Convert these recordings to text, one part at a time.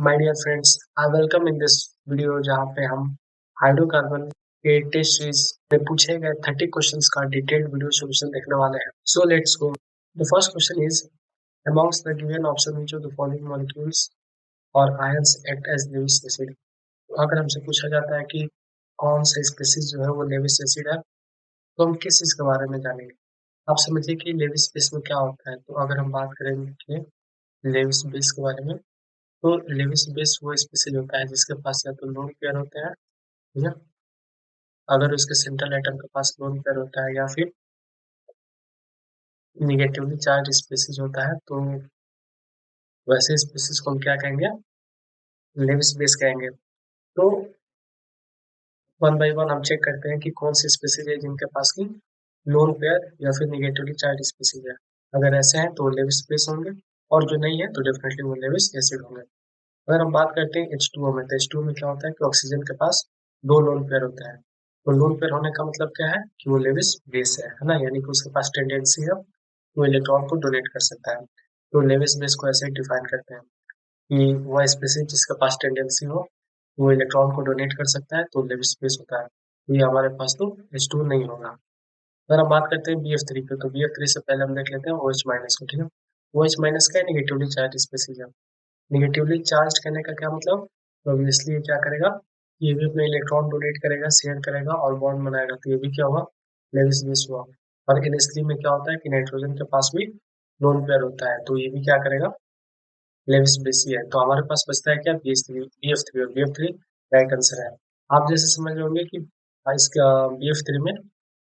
My dear friends, I welcome in this video जहाँ पे हम हाइड्रोकार्बन के टेस्ट सीरीज में पूछे गए 30 क्वेश्चंस का डिटेल्ड वीडियो सॉल्यूशन देखने वाले हैं। So let's go. The first question is amongst the given option which of the following molecules or ions act as Lewis acid. अगर हमसे पूछा जाता है कि कौन सा स्पीसीज जो है वो लेविस एसिड है, तो हम किस चीज के बारे में जानेंगे। आप समझिए कि लेविस बेस में क्या होता है। तो अगर हम बात करेंगे लेविस बेस के बारे में, तो लेविस बेस वो स्पीसीज होता है जिसके पास या तो लोन पेयर होते हैं, ठीक है, अगर उसके सेंट्रल एटम के पास लोन पेयर होता है, या फिर निगेटिवली चार्ज स्पीसीज होता है, तो वैसे स्पीसीज को हम क्या कहेंगे, लेविस बेस कहेंगे। तो वन बाय वन हम चेक करते हैं कि कौन सी स्पीसीज है जिनके पास की लोन पेयर या फिर निगेटिवली चार्ज स्पीसीज है। अगर ऐसे हैं तो लेविस बेस होंगे, और जो नहीं है तो डेफिनेटली वो लेविस एसिड होंगे। अगर हम बात करते हैं H2O में, तो H2O में क्या होता है कि ऑक्सीजन के पास दो लोन पेयर होता है। तो लोन पेयर होने का मतलब क्या है कि वो लेविस बेस है ना, यानी कि उसके पास टेंडेंसी है वो इलेक्ट्रॉन को डोनेट कर सकता है। तो लेविस बेस को ऐसे डिफाइन करते हैं कि वह स्पीसीज जिसके पास टेंडेंसी हो वो इलेक्ट्रॉन को डोनेट कर सकता है, तो लेविस बेस होता है। तो ये हमारे पास तो H2 नहीं होगा। अगर हम बात करते हैं BF3 पे, तो BF3 से पहले हम देख लेते हैं OH माइनस को, ठीक है। OH माइनस का निगेटिवली चार्ज स्पीसीज है। निगेटिवली चार्ज करने का क्या मतलब, तो ऑब्वियसली ये क्या करेगा, ये भी अपने इलेक्ट्रॉन डोनेट करेगा, शेयर करेगा और बॉन्ड बनाएगा, तो ये भी क्या हुआ, लेविस बेस हुआ। और NH3 में क्या होता है कि नाइट्रोजन के पास भी लोन पेयर होता है, तो ये भी क्या करेगा, लेविस बेस ही है। तो हमारे पास बचता है क्या, BF3 और BF3 राइट आंसर है। आप जैसे समझ रहे होंगे कि इसका BF3 में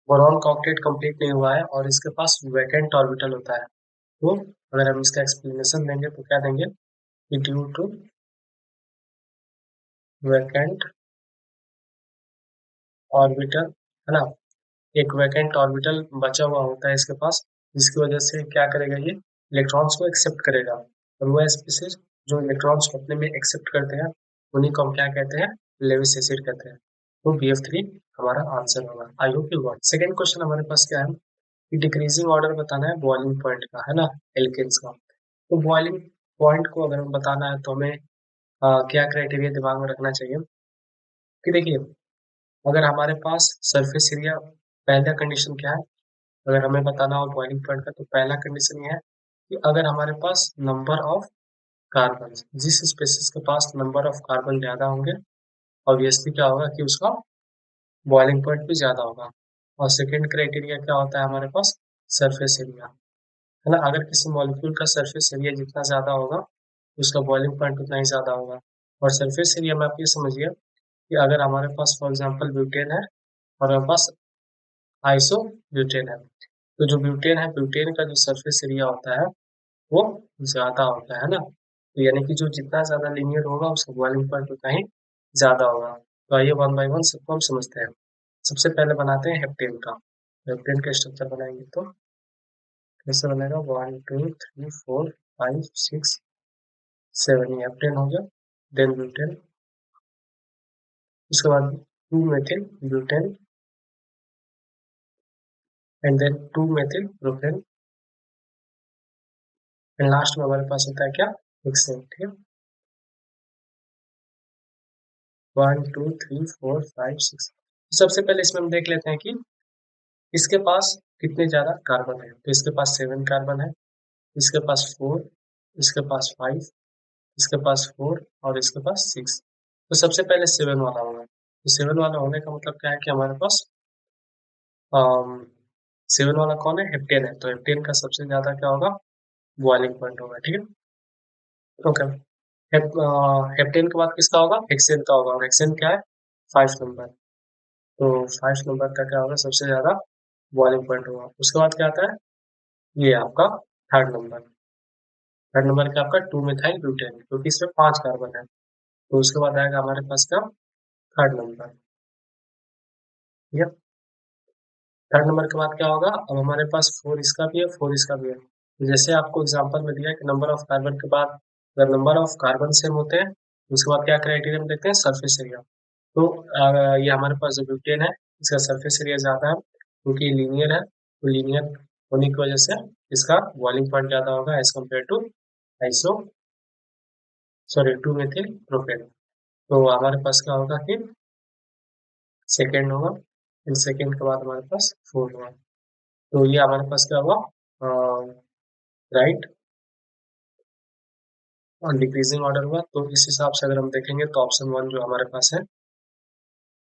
बोरॉन का ऑक्टेट कंप्लीट नहीं हुआ है और इसके पास वैकेंट ऑर्बिटल होता है। तो अगर हम इसका एक्सप्लेनेशन देंगे तो क्या देंगे कि ड्यू टू वैकेंट ऑर्बिटल, है ना, एक वैकेंट ऑर्बिटल बचा हुआ होता है इसके पास, जिसकी वजह से क्या करेगा, ये इलेक्ट्रॉन्स को एक्सेप्ट करेगा। और वह स्पीसीज जो इलेक्ट्रॉन्स को अपने में एक्सेप्ट करते हैं उन्हीं को हम क्या कहते हैं, लेविस एसिड कहते हैं। तो BF3 हमारा आंसर होगा। I hope you got. Second question हमारे पास क्या है कि डिक्रीजिंग ऑर्डर बताना है बॉइलिंग पॉइंट का, है ना, एल्केन्स का। तो बॉइलिंग पॉइंट को अगर हम बताना है तो हमें क्या क्राइटेरिया दिमाग में रखना चाहिए कि देखिए, अगर हमारे पास सरफेस एरिया, पहला कंडीशन क्या है, अगर हमें बताना हो बॉइलिंग पॉइंट का, तो पहला कंडीशन ये है कि अगर हमारे पास नंबर ऑफ कार्बन, जिस स्पीशीज के पास नंबर ऑफ कार्बन ज्यादा होंगे, ऑब्वियसली क्या होगा कि उसका बॉइलिंग पॉइंट भी ज्यादा होगा। और सेकेंड क्राइटेरिया क्या होता है हमारे पास, सरफेस एरिया, है ना। अगर किसी मॉलिक्यूल का सरफेस एरिया जितना ज्यादा होगा उसका बॉइलिंग पॉइंट उतना ही ज्यादा होगा। और सरफेस एरिया में आप ये समझिए कि अगर हमारे पास फॉर एग्जाम्पल ब्यूटेन है और हमारे पास आइसो ब्यूटेन है, तो जो ब्यूटेन है, ब्यूटेन का जो सरफेस एरिया होता है वो ज्यादा होता है ना। तो यानी कि जो जितना ज्यादा लीनियर होगा उसका बॉइलिंग पॉइंट उतना ही ज्यादा होगा। तो आइए वन बाय वन सबको हम समझते हैं। सबसे पहले बनाते हैं हेप्टेन का। हेप्टेन का स्ट्रक्चर बनाएंगे तो कैसे बनेगा, 1 2 3 4 5 6 7, ये हेप्टेन हो गया। देन ब्यूटेन, उसके बाद 2 methyl butane, and then 2 methyl propane, and last में हमारे पास होता है क्या, हेक्सेन, ठीक है। 1 2 3 4 5 6। सबसे पहले इसमें हम देख लेते हैं कि इसके पास कितने ज्यादा कार्बन है। तो इसके पास 7 कार्बन है, इसके पास 4, इसके पास 5, इसके पास 4 और इसके पास 6। तो सबसे पहले 7 वाला होगा। तो 7 वाला होने का मतलब क्या है कि हमारे पास 7 वाला कौन है, हेप्टेन है। तो हेप्टेन का सबसे ज्यादा क्या होगा, बॉइलिंग पॉइंट होगा, ठीक है। ओके। हेप्टेन के बाद किसका होगा, हेक्सेन का होगा। और हेक्सेन क्या है, 5 नंबर। तो 5 नंबर का क्या होगा, सबसे ज्यादा बॉइलिंग पॉइंट होगा। उसके बाद क्या आता है, ये आपका थर्ड नंबर। थर्ड नंबर क्या आपका 2 मिथाइल ब्यूटेन, क्योंकि इसमें 5 कार्बन है। तो उसके बाद आएगा हमारे पास क्या, थर्ड नंबर, ठीक है। थर्ड नंबर के बाद क्या होगा, अब हमारे पास 4 इसका भी है, 4 इसका भी है। तो जैसे आपको एग्जांपल में दिया है कि नंबर ऑफ कार्बन के बाद अगर नंबर ऑफ कार्बन सेम होते हैं, उसके बाद क्या क्राइटेरिया में देखते हैं, सरफेस एरिया। तो ये हमारे पास जो ब्यूटेन है इसका सरफेस एरिया ज्यादा है क्योंकि लीनियर है। तो लीनियर होने की वजह से इसका बॉइलिंग पॉइंट ज्यादा होगा as compare to iso sorry 2 methyl propane. तो हमारे पास क्या होगा कि सेकेंड होगा, फिर सेकेंड के बाद हमारे पास फोर्थ होगा। तो ये हमारे पास क्या हुआ, राइट और डिक्रीजिंग ऑर्डर हुआ। तो इस हिसाब से अगर हम देखेंगे तो ऑप्शन वन जो हमारे पास है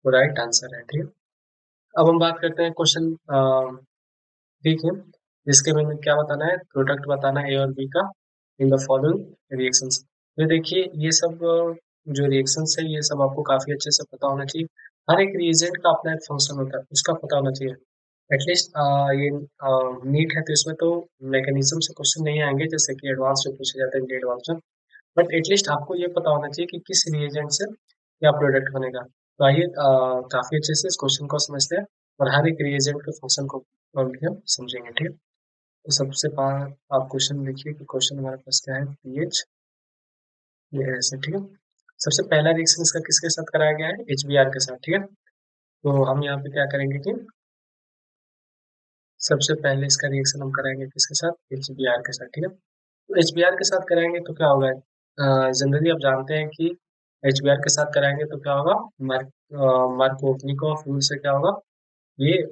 वो राइट आंसर है। ठीक है, अब हम बात करते हैं क्वेश्चन, ठीक है, जिसके में हमें क्या बताना है, प्रोडक्ट बताना है ए और बी का इन द फॉलोइंग रिएक्शंस। तो देखिए ये सब जो रिएक्शंस है ये सब आपको काफी अच्छे से पता होना चाहिए। हर एक रिएजेंट का अपना एक फंक्शन होता है, उसका पता होना चाहिए एटलीस्ट। ये नीट है तो इसमें तो मैकेनिज्म से क्वेश्चन नहीं आएंगे जैसे कि एडवांस में पूछे जाते हैं एडवांस में, बट एटलीस्ट आपको ये पता होना चाहिए कि किस रिएजेंट से क्या प्रोडक्ट बनेगा। तो आइए काफी अच्छे से इस क्वेश्चन को समझते हैं और हर एक रिएजेंट के फंक्शन को भी हम समझेंगे। ठीक है, तो सबसे पहले आप क्वेश्चन देखिए कि क्वेश्चन हमारे पास क्या है, पीएच ये ऐसे। ठीक है, सबसे पहला रिएक्शन इसका किसके साथ कराया गया है, एचबीआर के साथ। ठीक है, तो हम यहाँ पे क्या करेंगे कि सबसे पहले इसका रिएक्शन हम कराएंगे किसके साथ, एचबीआर के साथ। ठीक है, तो एचबीआर के साथ कराएंगे तो क्या होगा, जनरली आप जानते हैं कि एचबीआर के साथ कराएंगे तो क्या होगा, मार्कोवनिकॉफ रूल से क्या होगा, ये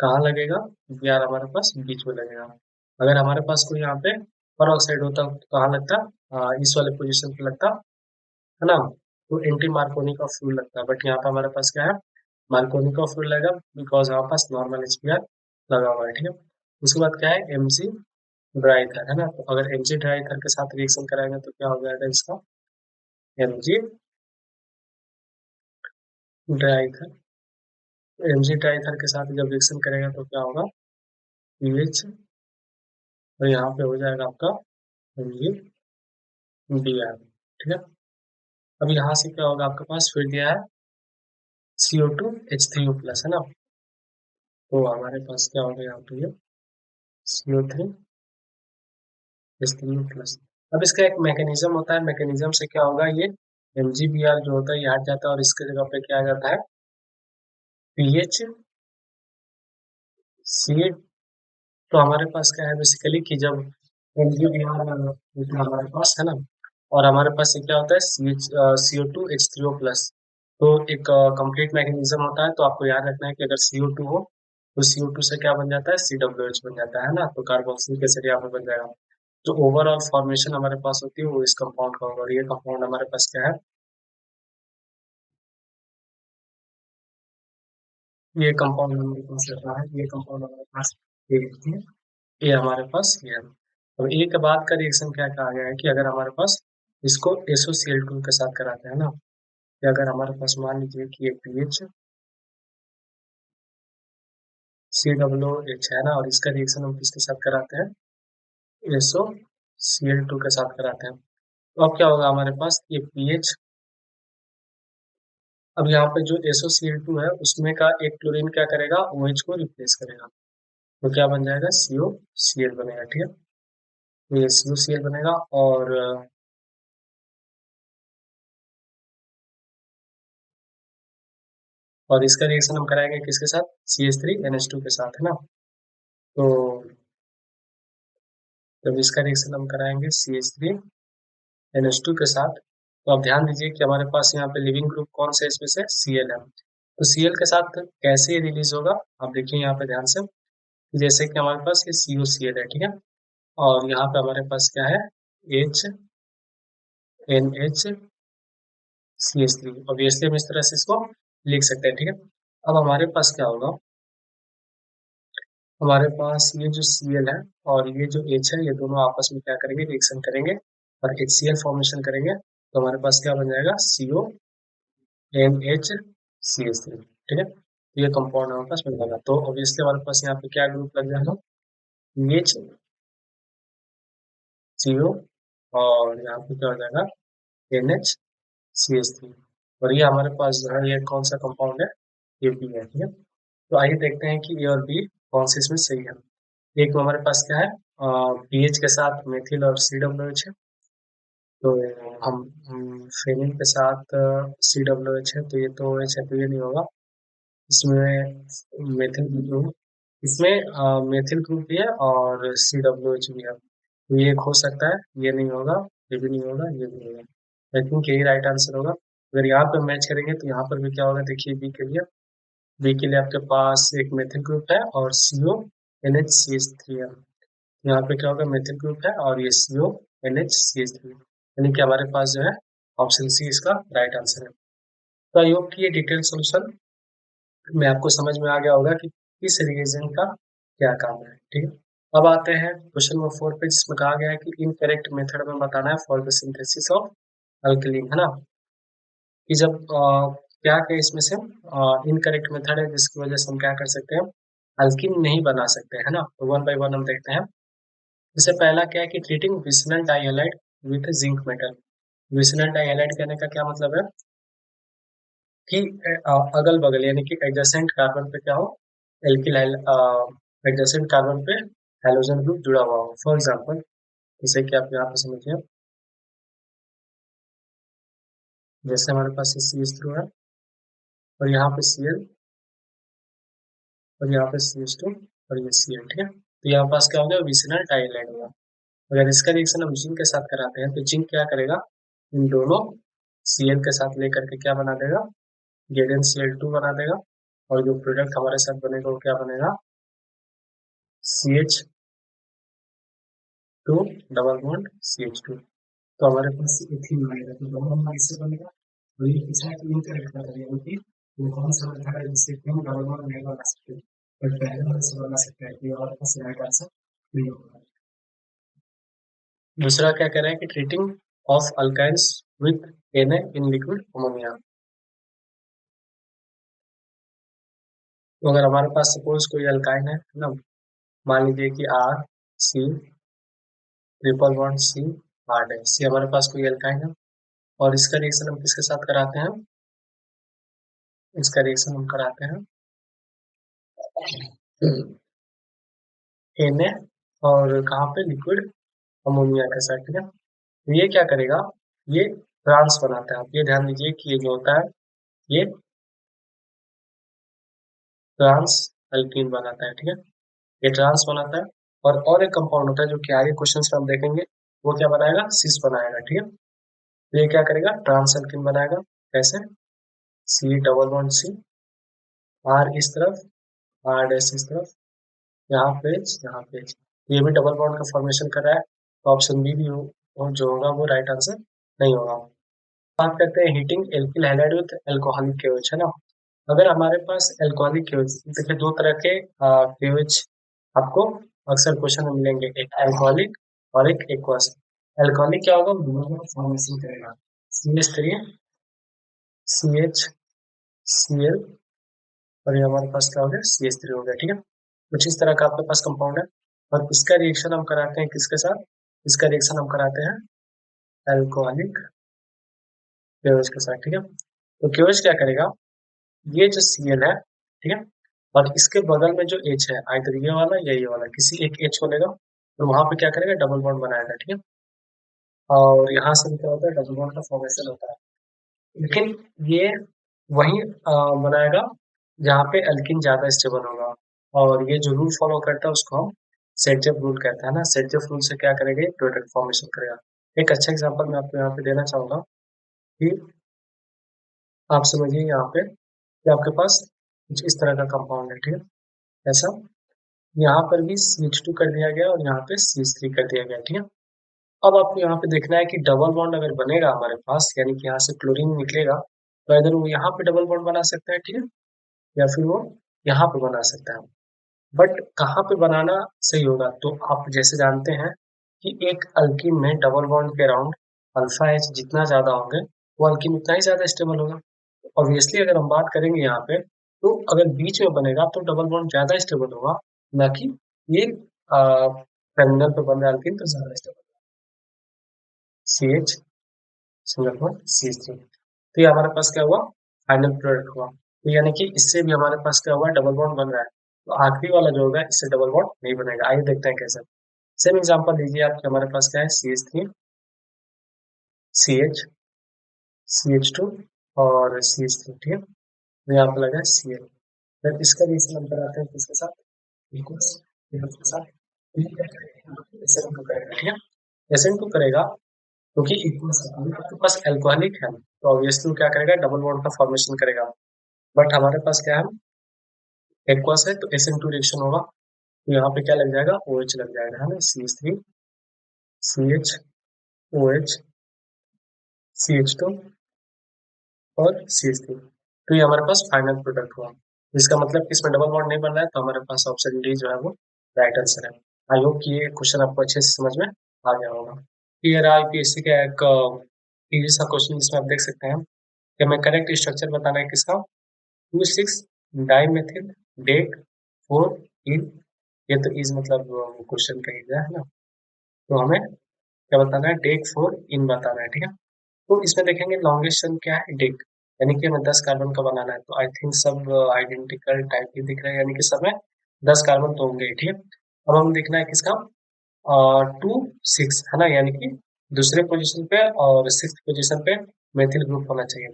कहाँ लगेगा, बी आर हमारे पास बीच में लगेगा। अगर हमारे पास कोई यहाँ पे पर ऑक्साइड होता तो कहाँ लगता, इस वाले पोजीशन पे लगता है ना, तो एंटी मार्कोनी का फ्लूड लगता है। बट यहाँ पे हमारे पास क्या है, मार्कोनी का फ्लूड लगेगा बिकॉज हमारे पास नॉर्मल एचबीआर लगा हुआ है। ठीक है, उसके बाद क्या है, एमजी ड्राई ईथर है ना, तो अगर एमजी ड्राई ईथर के साथ रिएक्शन कराएंगे तो क्या हो जाएगा इसका, MG dry ether. MG dry ether के साथ जब रिएक्शन करेगा तो क्या होगा, पीएच, और यहाँ पे हो जाएगा आपका एमजी बी आर। ठीक है, अब यहाँ से क्या होगा, आपके पास फिर दिया है CO2 H3O प्लस है ना, तो हमारे पास क्या होगा यहाँ पे, ये CO3 H3O प्लस। अब इसका एक मैकेनिज्म होता है, मैकेनिज्म से क्या होगा, ये MgBr जो होता है ये हट जाता है और इसके जगह पे क्या आ जाता है, पीएच सी। तो हमारे पास क्या है बेसिकली कि जब MgBr हमारे पास है ना, और हमारे पास ये क्या होता है, CO2 H3O प्लस। तो एक कंप्लीट मैकेनिज्म होता है, तो आपको याद रखना है कि अगर CO2 हो तो CO2 से क्या बन जाता है, COH बन जाता है ना, तो कार्बोक्सिलिक एसिड यहाँ पे बन जाएगा। जो ओवरऑल फॉर्मेशन हमारे पास होती है वो इस कंपाउंड का होगा, और ये कंपाउंड हमारे पास क्या है, ये कंपाउंड हमारे पास रहता है, ये कंपाउंड हमारे पास ये लिखते हैं, ये हमारे पास ये है। अब ए के बाद का रिएक्शन क्या कहा गया है कि अगर हमारे पास इसको SOCl2 के साथ कराते हैं ना, कि अगर हमारे पास मान लीजिए कि ये पीएच COOH है ना, और इसका रिएक्शन हम किसके साथ कराते हैं, SOCl2 के साथ कराते हैं, तो अब क्या होगा हमारे पास, ये पीएच, अब यहाँ पे जो SOCl2 है उसमें का एक क्लोरीन क्या करेगा, OH को रिप्लेस करेगा, तो क्या बन जाएगा, COCl बनेगा। ठीक है, तो ये COCl बनेगा, और इसका रिएक्शन हम कराएंगे किसके साथ, CH3NH2 के साथ है ना, तो जब इसका रिएक्शन हम कराएंगे CH3NH2 के साथ, तो आप ध्यान दीजिए कि हमारे पास यहाँ पे लिविंग ग्रुप कौन सा है, इसमें से Cl है, तो Cl के साथ कैसे रिलीज होगा, आप देखिए यहाँ पे ध्यान से, जैसे कि हमारे पास ये COCl है। ठीक है, और यहाँ पे हमारे पास क्या है, HNH CH3, ऑब्वियसली हम इस तरह से इसको लिख सकते हैं। ठीक है, अब हमारे पास क्या होगा, हमारे पास ये जो Cl है और ये जो H है, ये दोनों आपस में क्या करेंगे, रिएक्शन करेंगे और HCl फॉर्मेशन करेंगे, तो हमारे पास क्या बन जाएगा, CONH CH3। ठीक है, तो ये कंपाउंड हमारे पास बन जाएगा, तो ऑब्वियसली हमारे पास यहाँ पे क्या ग्रुप लग जाएगा, HCO, और यहाँ पे क्या हो जाएगा, NH CH3, और ये हमारे पास जो है ये कौन सा कंपाउंड है, ये बी है। ठीक है, तो आइए देखते हैं कि ए और बी कौन सी इसमें सही है। एक तो हमारे पास क्या है, पीएच के साथ मेथिल और COOH है, तो हम फेनिल के साथ COOH है, तो ये तो OH है तो ये नहीं होगा, इसमें मेथिल ग्रुप, इसमें मेथिल ग्रुप भी है और COOH भी है, तो ये एक हो सकता है, ये नहीं होगा, ये भी नहीं होगा, ये भी नहीं होगा। आई थिंक यही राइट आंसर होगा। अगर यहाँ पे मैच करेंगे तो यहाँ पर भी क्या होगा, देखिए बी के लिए आपके पास एक मेथिल ग्रुप है और CO NH CH3 है। यहाँ पे क्या होगा, मेथिल ग्रुप है और ये CO NH CH3, यानी कि हमारे पास जो है ऑप्शन सी इसका राइट आंसर है। तो आई होप कि ये डिटेल सोल्यूशन में आपको समझ में आ गया होगा कि इस रिएजेंट का क्या काम है। ठीक है, अब आते हैं क्वेश्चन नंबर 4 पे, जिसमें कहा गया है कि इनकरेक्ट मेथड में बताना है for the synthesis of alkaline, है ना। कि जब क्या क्या इसमें से इनकरेक्ट मेथड है जिसकी वजह से हम क्या कर सकते हैं, अल्कीन नहीं बना सकते, है ना। तो वन बाय वन हम देखते हैं। जैसे पहला क्या है कि treating vicinal dihalide with zinc metal. Vicinal dihalide कहने का क्या मतलब है कि अगल बगल यानी कि एडजेसेंट कार्बन पे क्या हो, एल्किल एडजेसेंट कार्बन पे हैलोजन ग्रुप जुड़ा हुआ हो। फॉर एग्जांपल, जैसे कि आप यहाँ पे समझिए, जैसे हमारे पास सी एच थ्रू है और यहाँ पे Cl और यहाँ पे CH2 और ये Cl, ठीक है। तो यहाँ पास क्या हो गया, विसिनल डाइहैलाइड होगा। अगर इसका रिएक्शन हम जिंक के साथ कराते हैं तो जिंक क्या करेगा, इन दोनों Cl के साथ लेकर के क्या बना देगा, Zn Cl2 बना देगा। और जो प्रोडक्ट हमारे साथ बनेगा वो क्या बनेगा, CH2 डबल बॉन्ड CH2। तो हमारे पास इथिन बनेगा, तो डबल बॉन्ड इससे बनेगा। और ये पिछला क्यों करेक्ट कर रही है कि वो कौन सा मेथड है जिससे कि हम डबल बॉन्ड नहीं बना सकते, बट पहले वाले से बना सकते हैं, कि हमारे पास राइट आंसर नहीं होगा। दूसरा क्या कह रहा है कि treating of alkynes with Na in liquid ammonia. तो अगर हमारे पास सपोज कोई अल्काइन है ना, मान लीजिए कि R C triple bond C 8 है, C हमारे पास कोई एल्काइन है और इसका रिएक्शन हम किसके साथ कराते हैं, इसका रिएक्शन हम कराते हैं Na और कहाँ पे, लिक्विड अमोनिया के साथ, ठीक है। तो ये क्या करेगा, ये ट्रांस बनाता है। आप ये ध्यान दीजिए कि ये जो होता है ये ट्रांस अल्कीन बनाता है, ठीक है। ये ट्रांस बनाता है। और एक कंपाउंड होता है जो कि आगे क्वेश्चन में हम देखेंगे, वो क्या बनाएगा, सिस बनाएगा, ठीक है। तो ये क्या करेगा, ट्रांस अल्कीन बनाएगा। कैसे, C double bond C, R इस तरफ, R डैश इस तरफ, यहाँ पे यहाँ पे ये भी डबल बॉन्ड का फॉर्मेशन कर रहा है। तो ऑप्शन बी भी हो जो होगा वो राइट आंसर नहीं होगा। बात करते हैं heating alkyl halide with alcoholic KOH, है ना। अगर हमारे पास एल्कोहलिक केओएच, देखिए दो तरह के केओएच आपको अक्सर क्वेश्चन में मिलेंगे, एक एल्कोहलिक और एक एक्वस। एल्कोहलिक क्या होगा, दोनों का फॉर्मेशन करेगा, CH3 CHCl और ये हमारे पास क्या हो गया, CH3 हो गया, ठीक है। कुछ इस तरह का आपके पास कंपाउंड है और इसका रिएक्शन हम कराते हैं किसके साथ, इसका रिएक्शन हम कराते हैं एल्कोहलिक केओएच के साथ, ठीक है। तो केओएच क्या करेगा, ये जो Cl है, ठीक है, और इसके बगल में जो H है, आइदर ये वाला या ये वाला, किसी एक H को लेगा और वहां पे क्या करेगा, डबल बॉन्ड बनाएगा, ठीक है। और यहाँ से भी क्या होता है, डबल बॉन्ड का फॉर्मेशन होता है। लेकिन ये वही बनाएगा जहाँ पे एल्किन ज्यादा स्टेबल होगा। और ये जो रूल फॉलो करता है उसको हम सेटजेफ रूल कहते हैं ना। सेटजेफ रूल से क्या करेगा, प्रोडक्ट फॉर्मेशन करेगा। एक अच्छा एग्जांपल मैं आपको यहाँ पे देना चाहूंगा कि आप समझिए यहाँ पे कि आपके पास कुछ इस तरह का कंपाउंड है, ठीक है, ऐसा। यहाँ पर भी CH2 कर दिया गया और यहाँ पे CH3 कर दिया गया, ठीक है। अब आपको यहाँ पे देखना है कि डबल बॉन्ड अगर बनेगा हमारे पास, यानी कि यहाँ से क्लोरीन निकलेगा, तो इधर वो यहाँ पे डबल बॉन्ड बना सकता है, ठीक है, या फिर वो यहाँ पे बना सकता है। बट कहाँ पे बनाना सही होगा, तो आप जैसे जानते हैं कि एक अल्कीन में डबल बॉन्ड के अराउंड अल्फा एच जितना ज्यादा होंगे, वो अल्कीन उतना ही ज्यादा स्टेबल होगा। ऑब्वियसली अगर हम बात करेंगे यहाँ पे, तो अगर बीच में बनेगा तो डबल बॉन्ड ज्यादा स्टेबल होगा, ना कि ये टर्मिनल पे बन रहा अल्कीन तो ज्यादा stable. CH single bond CH3, तो ये हमारे पास क्या हुआ, फाइनल प्रोडक्ट हुआ। तो यानी कि इससे भी हमारे पास क्या हुआ, डबल बॉन्ड बन रहा है। तो आखिरी वाला जो होगा इससे डबल बॉन्ड नहीं बनेगा। आइए देखते हैं कैसे। सेम एग्जांपल लीजिए आप, हमारे पास क्या है, CH3 CH CH2 और CH3, ठीक है। तो यहाँ पे लगा है Cl। फिर इसका रिएक्शन हम कराते हैं किसके साथ, इक्वस के साथ। तो ये क्या करेगा, SN2 करेगा, ठीक है। SN2 करेगा क्योंकि इक्वस आपके पास एल्कोहलिक है तो ऑब्वियसली वो क्या करेगा, डबल बॉन्ड का फॉर्मेशन करेगा। बट हमारे पास क्या है, एक्वस है तो SN2 रिएक्शन होगा, तो यहाँ पे क्या लग जाएगा, OH लग जाएगा, है ना, CH3 CH OH CH2 और CH3। तो ये हमारे पास फाइनल प्रोडक्ट हुआ, इसका मतलब कि इसमें डबल बॉन्ड नहीं बन रहा है, तो हमारे पास ऑप्शन डी जो है वो राइट आंसर है। आई होप कि ये क्वेश्चन आपको अच्छे से समझ में आ गया होगा। ये रहा IPSC का एक इजी सा क्वेश्चन, जिसमें आप देख सकते हैं कि हमें करेक्ट स्ट्रक्चर बताना है किसका, 2,6 डाइमेथिल डेट 4 इन। ये तो इज मतलब क्वेश्चन का इज है ना, तो हमें क्या बताना है, डेट 4 इन बताना है, ठीक है। तो इसमें देखेंगे लॉन्गेस्ट चेन क्या है, डिक, यानी कि हमें 10 कार्बन का बनाना है, तो आई थिंक सब आइडेंटिकल टाइप के दिख रहे हैं, यानी कि सब में 10 कार्बन तो होंगे, ठीक है। अब हमें देखना है किसका, 2 6 है ना, यानी कि दूसरे पोजीशन पे और 6th पोजीशन पे मेथिल ग्रुप होना चाहिए।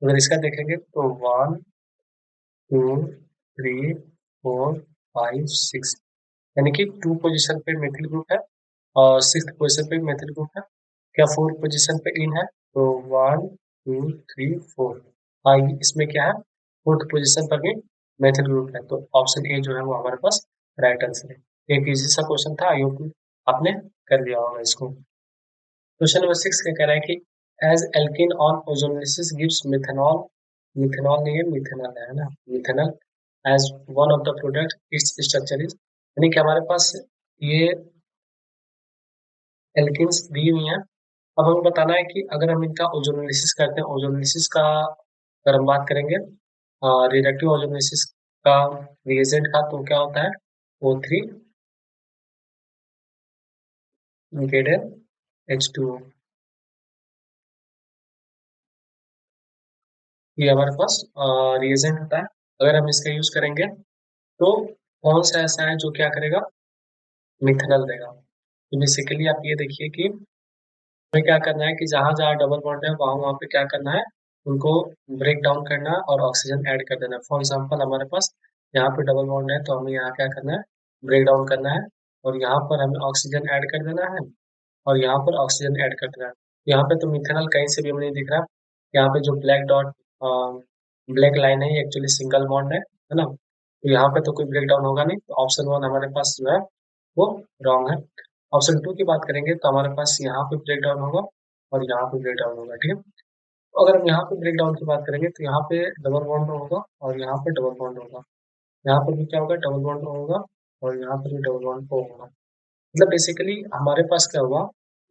अगर इसका देखेंगे तो 1 2 3 4 5 6, यानी कि 2 पोजीशन पे मेथिल ग्रुप है और 6th पोजीशन पे मेथिल ग्रुप है। क्या 4th पोजीशन पे इन है, तो 1 2 3 4। हाँ, इसमें क्या है, 4th पोजीशन पर भी मेथिल ग्रुप है, तो ऑप्शन ए जो है वो हमारे पास राइट आंसर है। एक इजी सा क्वेश्चन था, आई होप आपने कर लिया होगा इसको। क्वेश्चन नंबर 6 क्या कह रहा है कि as alkene on ozonolysis gives methanol, methanol नहीं है मिथेनॉल है ना, methanal as one of the product, its structure is, यानी कि हमारे पास ये एल्किन्स दी हुई हैं। अब हमें बताना है कि अगर हम इनका ओजोनोलिसिस करते हैं, ओजोनोलिसिस का अगर हम बात करेंगे रिडक्टिव ओजोनोलिसिस का, रिएजेंट का, तो क्या होता है, O3 Zn H2O, ये हमारे पास रिएजेंट होता है। अगर हम इसका यूज करेंगे तो कौन सा ऐसा है जो क्या करेगा, मिथेनॉल देगा। तो बेसिकली आप ये देखिए कि हमें क्या करना है कि जहां जहां डबल बॉन्ड है वहां वहां पे क्या करना है, उनको ब्रेक डाउन करना है और ऑक्सीजन ऐड कर देना है। फॉर एग्जांपल हमारे पास यहाँ पे डबल बॉन्ड है, तो हमें यहाँ क्या करना है, ब्रेक डाउन करना है और यहाँ पर हमें ऑक्सीजन ऐड कर देना है और यहाँ पर ऑक्सीजन ऐड कर देना है। यहाँ पे तो मिथेनॉल कहीं से भी हमें नहीं दिख रहा, यहाँ पे जो ब्लैक डॉट ब्लैक लाइन है एक्चुअली सिंगल बॉन्ड है ना, तो यहाँ पे तो कोई ब्रेक डाउन होगा नहीं, तो ऑप्शन 1 हमारे पास जो है वो रॉन्ग है। ऑप्शन 2 की बात करेंगे तो हमारे पास यहाँ पे ब्रेक डाउन होगा और यहाँ पे ब्रेक डाउन होगा, ठीक है। तो अगर हम यहाँ पे ब्रेक डाउन की बात करेंगे तो यहाँ पे डबल बॉन्ड होगा और यहाँ पे डबल बॉन्ड होगा, यहाँ पर भी क्या होगा, डबल बॉन्ड होगा और यहाँ पर भी डबल बॉन्ड होगा। मतलब बेसिकली हमारे पास क्या हुआ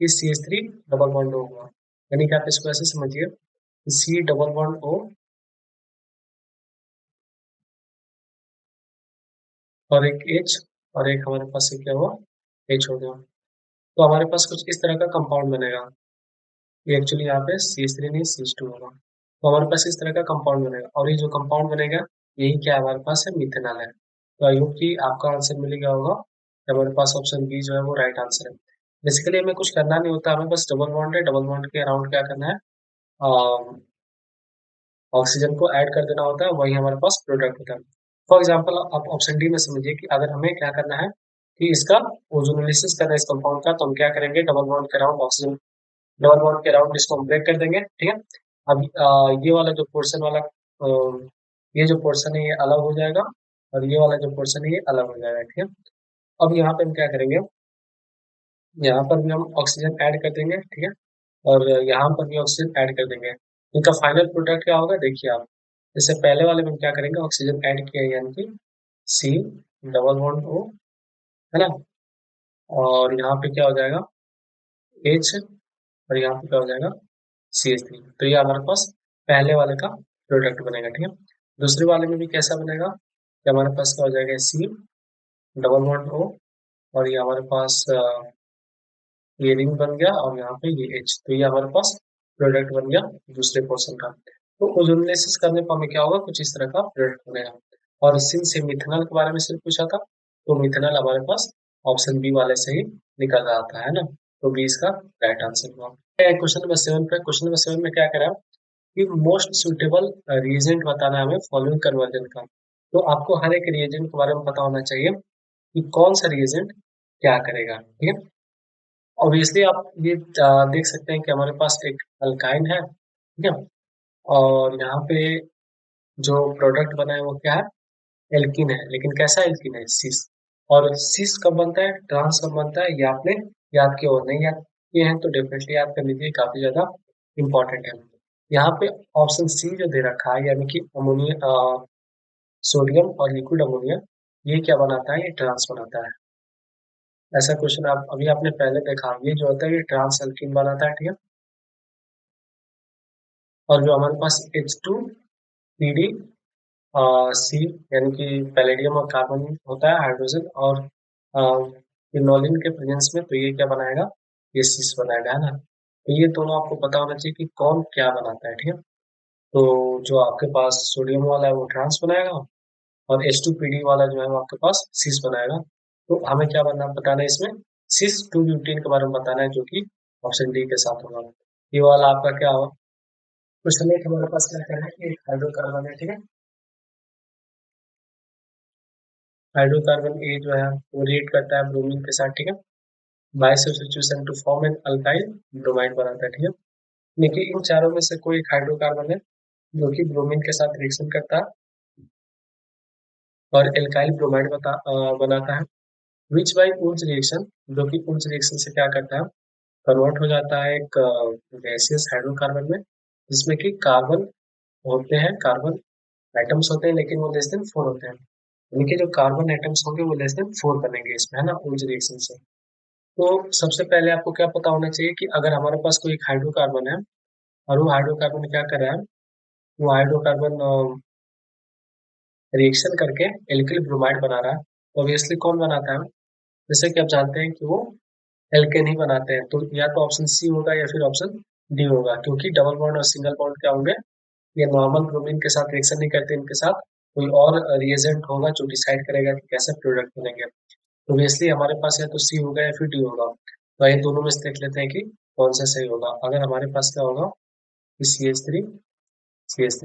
कि CH3 डबल बॉन्ड होगा, यानी कि आप इसको ऐसे समझिए कि C डबल बॉन्ड O और एक H और एक हमारे पास से क्या हुआ, H हो गया। तो हमारे पास कुछ इस तरह का कंपाउंड बनेगा, ये एक्चुअली यहाँ पे CH3 नहीं CH2 होगा, तो हमारे पास इस तरह का कंपाउंड बनेगा और ये जो कंपाउंड बनेगा यही क्या हमारे पास है, मिथेनॉल है। तो आई होप कि आपका आंसर मिल गया होगा कि हमारे पास ऑप्शन बी जो है वो राइट आंसर है। बेसिकली हमें कुछ करना नहीं होता, हमें बस डबल बॉन्ड है, डबल बॉन्ड के अराउंड क्या करना है, ऑक्सीजन को ऐड कर देना होता है, वही हमारे पास प्रोडक्ट होता है। फॉर एग्जाम्पल आप ऑप्शन डी में समझिए कि अगर हमें क्या करना है कि इसका ओजोनोलिसिस करना है इस कंपाउंड का, तो हम क्या करेंगे, डबल बॉन्ड के अराउंड ऑक्सीजन, डबल बॉन्ड के अराउंड इसको हम ब्रेक कर देंगे, ठीक है। अब ये वाला जो पोर्शन वाला ये जो पोर्शन है ये अलग हो जाएगा और ये वाला जो पोर्शन है ये अलग हो जाएगा, ठीक है। अब यहाँ पे हम क्या करेंगे, यहाँ पर भी हम ऑक्सीजन ऐड कर देंगे, ठीक है, और यहाँ पर भी ऑक्सीजन ऐड कर देंगे। इनका फाइनल प्रोडक्ट क्या होगा, देखिए आप, जैसे पहले वाले में हम क्या करेंगे, ऑक्सीजन ऐड किया यानी कि C डबल बॉन्ड O, है ना, और यहाँ पे क्या हो जाएगा H और यहाँ पे क्या हो जाएगा CH3। तो ये हमारे पास पहले वाले का प्रोडक्ट बनेगा, ठीक है। दूसरे वाले में भी कैसा बनेगा कि हमारे पास क्या हो जाएगा, C डबल बॉन्ड O और ये हमारे पास ये रिंग बन गया और यहाँ पे ये H, तो ये हमारे पास प्रोडक्ट बन गया दूसरे पोर्शन का। तो ओजोनोलिसिस करने पर हमें क्या होगा, कुछ इस तरह का प्रोडक्ट बनेगा। और सिंस से मिथेनॉल के बारे में सिर्फ पूछा था, तो मिथेनॉल हमारे पास ऑप्शन बी वाले से ही निकल रहा था, है ना, तो बी इसका राइट आंसर हुआ। क्वेश्चन नंबर 7 पे, क्वेश्चन नंबर 7 में क्या कह रहा है कि मोस्ट सुटेबल रिएजेंट बताना है हमें फॉलोइंग कन्वर्जन का। तो आपको हर एक रिएजेंट के बारे में पता होना चाहिए कि कौन सा रिएजेंट क्या करेगा, ठीक है। ऑब्वियसली आप ये देख सकते हैं कि हमारे पास एक अल्काइन है, ठीक है, और यहाँ पे जो प्रोडक्ट बना है वो क्या है, एल्कीन है, लेकिन कैसा एल्कीन है, सिस। और सिस कब बनता है, ट्रांस कब बनता है, ये आपने याद किया और नहीं याद किए हैं तो डेफिनेटली याद कर लीजिए, काफी ज्यादा इंपॉर्टेंट है। यहाँ पे ऑप्शन सी जो दे रखा है, यानी कि अमोनिया, सोडियम और लिक्विड अमोनिया, ये क्या बनाता है, ये ट्रांस बनाता है। ऐसा क्वेश्चन आप अभी आपने पहले देखा, ये जो होता है ये ट्रांस एल्कीन बनाता है, ठीक है। और जो हमारे पास H2 PD सी, यानी कि पैलेडियम और कार्बन होता है, हाइड्रोजन और फिनोलिन के प्रेजेंस में, तो ये क्या बनाएगा, ये सिस बनाएगा, है ना। तो ये दोनों आपको पता होना चाहिए कि कौन क्या बनाता है, ठीक है। तो जो आपके पास सोडियम वाला है वो ट्रांस बनाएगा, और H2PD वाला जो है वो आपके पास सिस बनाएगा। तो हमें क्या बताना है इसमें, सिस 2 ब्यूटेन के बारे में बताना है, जो कि ऑप्शन डी के साथ होगा। ये वाला आपका क्या होगा, क्वेश्चन एक हमारे पास क्या कहना है कि एक हाइड्रोकार्बन है, ठीक है। हाइड्रोकार्बन ए जो है वो रिएक्ट करता है ब्रोमीन के साथ, ठीक है, by substitution to form an alkyl bromide बनाता है, ठीक है। देखिए इन चारों में से कोई एक हाइड्रोकार्बन है जो कि ब्रोमीन के साथ रिएक्शन करता है और एल्काइल ब्रोमाइड बनाता है, विच बाय उन्स रिएक्शन, जो कि उन्स रिएक्शन से क्या करता है, कन्वर्ट हो जाता है एक गैसियस हाइड्रोकार्बन में, जिसमें कि कार्बन होते हैं, कार्बन एटम्स होते हैं, लेकिन वो लेस देन 4 होते हैं। यानी कि जो कार्बन एटम्स होंगे वो लेस देन 4 बनेंगे इसमें, है ना, उन्स रिएक्शन से। तो सबसे पहले आपको क्या पता होना चाहिए कि अगर हमारे पास कोई एक हाइड्रोकार्बन है और वो हाइड्रोकार्बन क्या कर रहा है, वो हाइड्रोकार्बन रिएक्शन करके एल्किल ब्रोमाइड बना रहा है, तो ऑब्वियसली कौन बनाता है, जैसे कि आप जानते हैं कि वो एल्केन ही बनाते हैं, तो या तो ऑप्शन सी होगा या फिर ऑप्शन डी होगा, क्योंकि डबल बॉन्ड और सिंगल बॉन्ड क्या होंगे, ये नॉर्मल ब्रोमीन के साथ रिएक्शन नहीं करते, इनके साथ कोई और रिएजेंट होगा जो डिसाइड करेगा कि कैसे प्रोडक्ट बनेंगे। तो ऑब्वियसली हमारे पास या तो सी होगा या फिर डी होगा, तो ये दोनों में से देख लेते हैं कि कौन सा सही होगा। अगर हमारे पास क्या होगा कि CH3,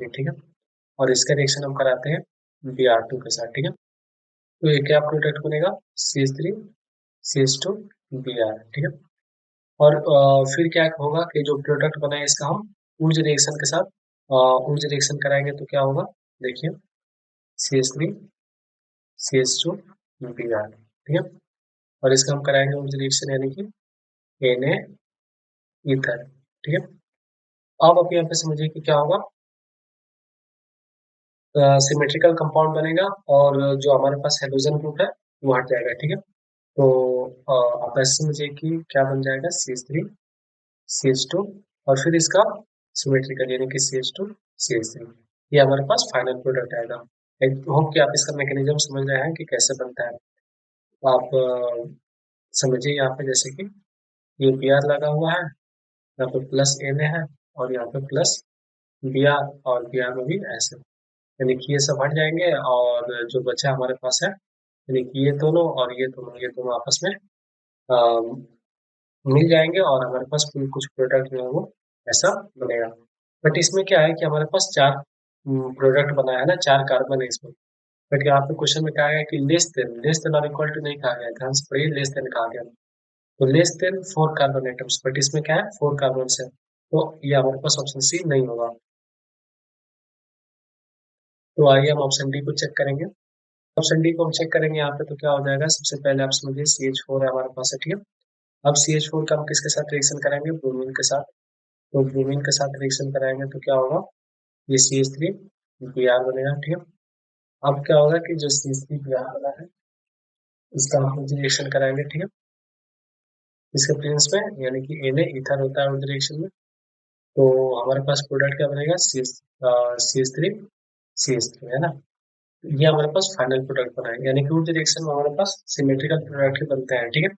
ठीक है, और इसका रिएक्शन हम कराते हैं Br2 के साथ, ठीक है। तो ये क्या प्रोडक्ट बनेगा, CH3 CH2 Br, ठीक है। और फिर क्या होगा कि जो प्रोडक्ट बना है इसका हम ऊर्ज रिएक्शन के साथ ऊर्ज रिएक्शन कराएंगे, तो क्या होगा, देखिए CH3 CH2 Br, ठीक है। और इसका हम कराएंगे ऊर्ज रिएक्शन, यानी कि Na ईथर, ठीक है। अब आप यहाँ पे समझिए कि क्या होगा, सिमेट्रिकल कंपाउंड बनेगा और जो हमारे पास हाइड्रोजन ग्रुप है वो हट जाएगा, ठीक है। तो आप ऐसे समझिए कि क्या बन जाएगा, CH3 CH2, और फिर इसका सिमेट्रिकल, यानी कि CH2 CH3, ये हमारे पास फाइनल प्रोडक्ट आएगा। आई होप कि आप इसका मैकेनिज्म समझ रहे हैं कि कैसे बनता है। तो आप समझिए यहाँ पे, जैसे कि ये Br लगा हुआ है, यहाँ पे प्लस Na है, और यहाँ पे प्लस Br, और Br में भी ऐसे, यानी कि ये सब हट जाएंगे और जो बचा हमारे पास है, यानी कि ये दोनों आपस में मिल जाएंगे और हमारे पास कोई कुछ प्रोडक्ट जो है वो ऐसा बनेगा। बट इसमें क्या है कि हमारे पास चार प्रोडक्ट बनाया है ना, चार कार्बन है इसमें। बट यहाँ पे क्वेश्चन में कहा गया कि लेस देन और इक्वल टू नहीं कहा गया, ध्यान से पढ़िए, लेस देन कहा गया, तो less than 4 carbon atoms, but इसमें क्या है, 4 कार्बन है, तो ये हमारे पास ऑप्शन सी नहीं होगा। तो आइए हम ऑप्शन डी को चेक करेंगे। ऑप्शन डी को हम चेक करेंगे यहाँ पे, तो क्या हो जाएगा, सबसे पहले आप समझिए CH4 है हमारे पास है, ठीक है। अब CH4 का हम किसके साथ रिएक्शन कराएंगे, ब्रोमीन के साथ। तो ब्रोमीन के साथ रिएक्शन कराएंगे तो क्या होगा, ये CH3Br बनेगा, ठीक है। अब क्या होगा कि जो CH3Br बना है इसका हम रिएक्शन कराएंगे, ठीक है, इसके प्रेजेंस में, यानी कि Na ईथर होता है उस रिएक्शन में, तो हमारे पास प्रोडक्ट क्या बनेगा, CH3 है ना। ये हमारे पास फाइनल प्रोडक्ट बना है, यानी कि उस रिएक्शन में हमारे पास सिमेट्रिकल प्रोडक्ट ही बनते हैं, ठीक है।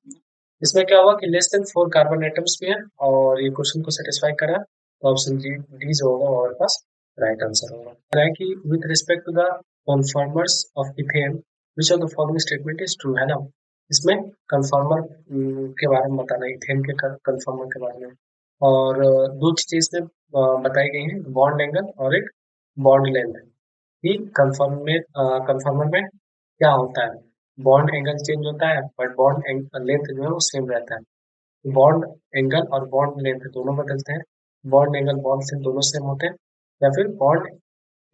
इसमें क्या हुआ कि लेस देन 4 कार्बन एटम्स भी है और ये क्वेश्चन को सेटिस्फाई करा, तो ऑप्शन डी जो होगा वो हमारे पास राइट आंसर होगा। कह रहा है कि with respect to the conformers of ethane which of the following statement is true, है ना। इसमें कन्फॉर्मर के बारे में बताना है, इथेन के कन्फॉर्मर के बारे में, और दो चीजें इसमें बताई गई हैं, बॉन्ड एंगल और एक बॉन्ड लेंथ, कि कन्फर्मर में क्या होता है, बॉन्ड एंगल चेंज होता है बट बॉन्ड लेंथ जो है वो सेम रहता है। बॉन्ड एंगल और बॉन्ड लेंथ दोनों बदलते हैं, बॉन्ड एंगल बॉन्ड लेंथ दोनों सेम होते हैं, या फिर बॉन्ड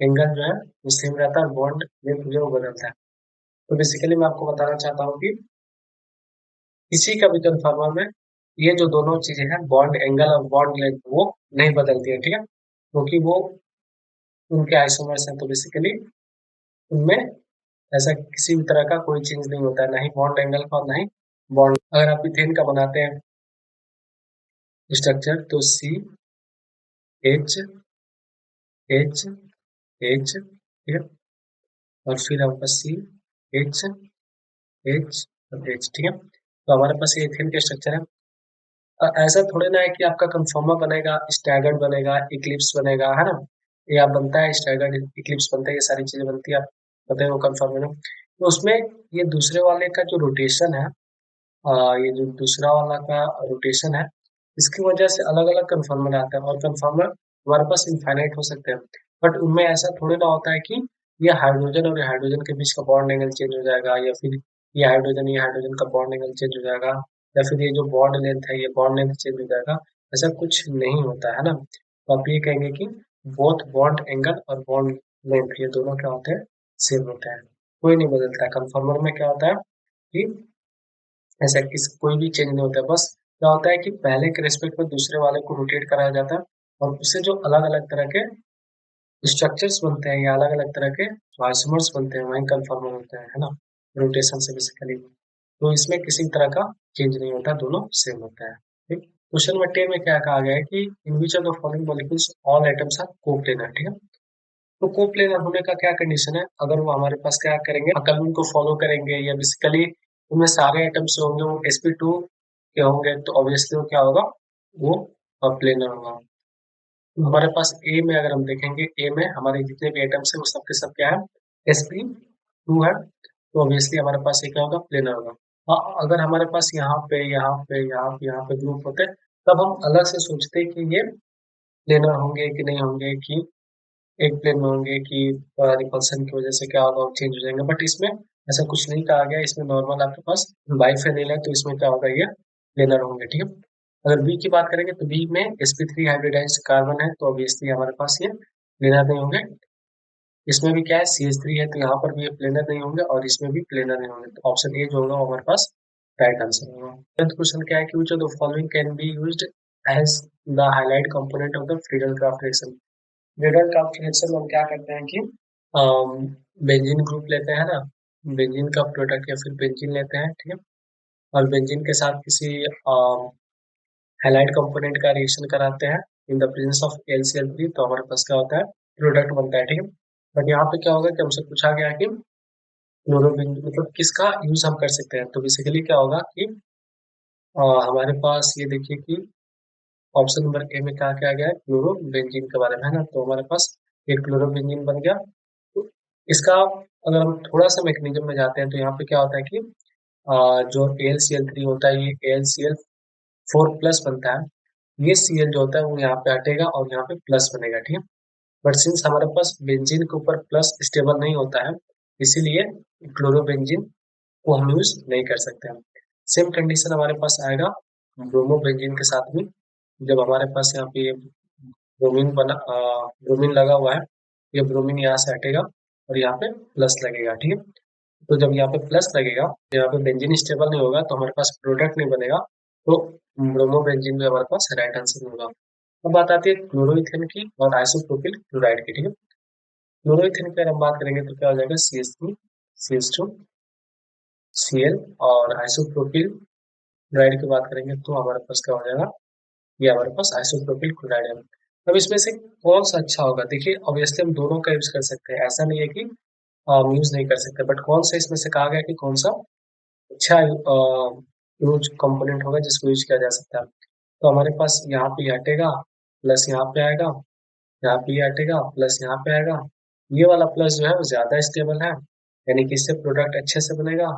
एंगल जो है वो सेम रहता है और बॉन्ड लेंथ जो है वो बदलता है। तो बेसिकली मैं आपको बताना चाहता हूँ कि किसी का भी कन्फर्मर में ये जो दोनों चीजें हैं, बॉन्ड एंगल और बॉन्ड लेंथ, वो नहीं बदलती है, ठीक है, क्योंकि वो उनके आइसोमर्स हैं। तो बेसिकली उनमें ऐसा किसी भी तरह का कोई चेंज नहीं होता है, ना ही बॉन्ड एंगल का और ना ही बॉन्ड। अगर आप इथेन का बनाते हैं स्ट्रक्चर तो सी एच एच एच, ठीक है, और फिर आपका सी एच एच और एच, ठीक है। तो हमारे पास ये इथेन का स्ट्रक्चर है। ऐसा थोड़ी ना है कि आपका कंफर्मर बनेगा, स्टैगर्ड बनेगा, इक्लिप्स बनेगा, है ना। ये आप बनता है स्टैगर्ड, इक्लिप्स बनता है, ये सारी चीजें बनती है, आप पता है वो कंफर्मर में। तो उसमें ये दूसरे वाले का जो रोटेशन है, ये जो दूसरा वाला का रोटेशन है, इसकी वजह से अलग अलग कन्फर्मर आता है, और कन्फर्मर हमारे पास इनफाइनाइट हो सकते हैं। बट उनमें ऐसा थोड़ी ना होता है कि ये हाइड्रोजन और ये हाइड्रोजन के बीच का बॉन्ड एंगल चेंज हो जाएगा, या फिर ये हाइड्रोजन का बॉन्ड एंगल चेंज हो जाएगा, या फिर ये जो बॉन्ड लेंथ है ये बॉन्ड लेंथ चेंज हो जाएगा। ऐसा कुछ नहीं होता है ना। तो आप ये कहेंगे कि बोथ बॉन्ड एंगल और बॉन्ड लेंथ ये दोनों क्या होते हैं, सेम होते हैं, कोई नहीं बदलता है। कन्फर्मर में क्या होता है कि ऐसा किस कोई भी चेंज नहीं होता है, बस क्या होता है कि पहले के रेस्पेक्ट में दूसरे वाले को रोटेट कराया जाता है, और उससे जो अलग अलग तरह के स्ट्रक्चर्स बनते हैं या अलग अलग तरह के आइसोमर्स बनते हैं, वही कन्फर्मर होते हैं, है ना, रोटेशन से बेसिकली। तो इसमें किसी तरह का चेंज नहीं होता, दोनों सेम होता है, ठीक। क्वेश्चन नंबर 10 में क्या कहा गया है कि in which of the following molecules all atoms are coplanar, ठीक है। तो कोप्लेनर होने का क्या कंडीशन है, अगर वो हमारे पास क्या करेंगे, कानून को फॉलो करेंगे, या बेसिकली उनमें सारे एटम्स होंगे वो sp2 के होंगे, तो ऑब्वियसली वो क्या होगा, वो प्लेनर होगा। हमारे पास ए में अगर हम देखेंगे, ए में हमारे जितने भी एटम्स हैं वो सबके सब क्या है, sp2 है, तो ऑब्वियसली हमारे पास ये क्या होगा, प्लेनर होगा। हाँ, अगर हमारे पास यहाँ पे ग्रुप होते, तब हम अलग से सोचते कि ये प्लेनर होंगे कि नहीं होंगे, कि एक प्लेन में होंगे, कि रिपल्सन की वजह से क्या होगा, चेंज हो जाएंगे। बट इसमें ऐसा कुछ नहीं कहा गया, इसमें नॉर्मल आपके पास बाइफेनिल है, तो इसमें क्या होगा, ये प्लेनर होंगे, ठीक है। अगर बी की बात करेंगे तो बी में sp3 हाइब्रिडाइज्ड कार्बन है, तो ऑब्वियसली हमारे पास ये प्लेनर नहीं होंगे। इसमें भी क्या है, CH3 है, तो यहाँ पर भी ये प्लेनर नहीं होंगे, और इसमें भी प्लेनर नहीं होंगे, तो ऑप्शन ए जो होगा वो हमारे पास राइट आंसर होगा। क्वेश्चन क्या है कि which of the following can be used as the highlight component of the Friedel-Crafts reaction। Friedel craft reaction में हम क्या करते हैं कि बेंजीन ग्रुप लेते हैं ना, बेंजीन का प्रोडक्ट या फिर बेंजीन लेते हैं, ठीक है, और बेंजीन के साथ किसी हैलाइड कंपोनेंट का रिएक्शन कराते हैं in the presence of LCl3, तो हमारे पास क्या होता है, प्रोडक्ट बनता है, ठीक है। बट यहाँ पे क्या होगा कि हमसे पूछा गया है कि क्लोरोबेंजीन मतलब किसका यूज हम कर सकते हैं, तो बेसिकली क्या होगा कि हमारे पास ये देखिए कि ऑप्शन नंबर ए में क्या क्या गया है, क्लोरोबेंजीन के बारे में, है ना। तो हमारे पास एक क्लोरोबेंजीन बन गया। तो इसका अगर हम थोड़ा सा मैकेनिज्म में जाते हैं, तो यहाँ पे क्या होता है कि जो AlCl3 होता है, ये AlCl4 प्लस बनता है, ये Cl जो होता है वो यहाँ पे हटेगा और यहाँ पे प्लस बनेगा, ठीक है। बट सिंस हमारे पास बेंजीन के ऊपर प्लस स्टेबल नहीं होता है, इसीलिए क्लोरोबेंजीन को हम यूज नहीं कर सकते हैं। सेम कंडीशन हमारे पास आएगा ब्रोमोबेंजीन के साथ में, जब हमारे पास यहाँ पे ब्रोमीन लगा हुआ है, ये ब्रोमीन यहाँ से हटेगा और यहाँ पे प्लस लगेगा, ठीक है। तो जब यहाँ पे प्लस लगेगा, तो यहाँ पे बेंजीन स्टेबल नहीं होगा, तो हमारे पास प्रोडक्ट नहीं बनेगा, तो ब्रोमोबेंजीन भी हमारे पास राइट आंसर नहीं होगा। अब बात आती है क्लोरोइथेन की और आइसोप्रोपिल क्लोराइड की, ठीक है। क्लोरोइथेन की अगर हम बात करेंगे तो क्या हो जाएगा, CH3 CH2 Cl, और आइसोप्रोपिल क्लोराइड की बात करेंगे तो हमारे पास क्या हो जाएगा, ये हमारे पास आइसोप्रोपिल क्लोराइड है। अब इसमें से कौन सा अच्छा होगा, देखिए ऑब्वियसली हम दोनों का यूज कर सकते हैं, ऐसा नहीं है कि हम यूज नहीं कर सकते, बट कौन सा इसमें से कहा गया कि कौन सा अच्छा यूज कंपोनेंट होगा जिसको यूज किया जा सकता है। तो हमारे पास यहाँ पे हटेगा, प्लस यहाँ पे आएगा, यहाँ पे हटेगा, प्लस यहाँ पे आएगा, ये वाला प्लस जो है वो ज्यादा स्टेबल है, यानी कि इससे प्रोडक्ट अच्छे से बनेगा,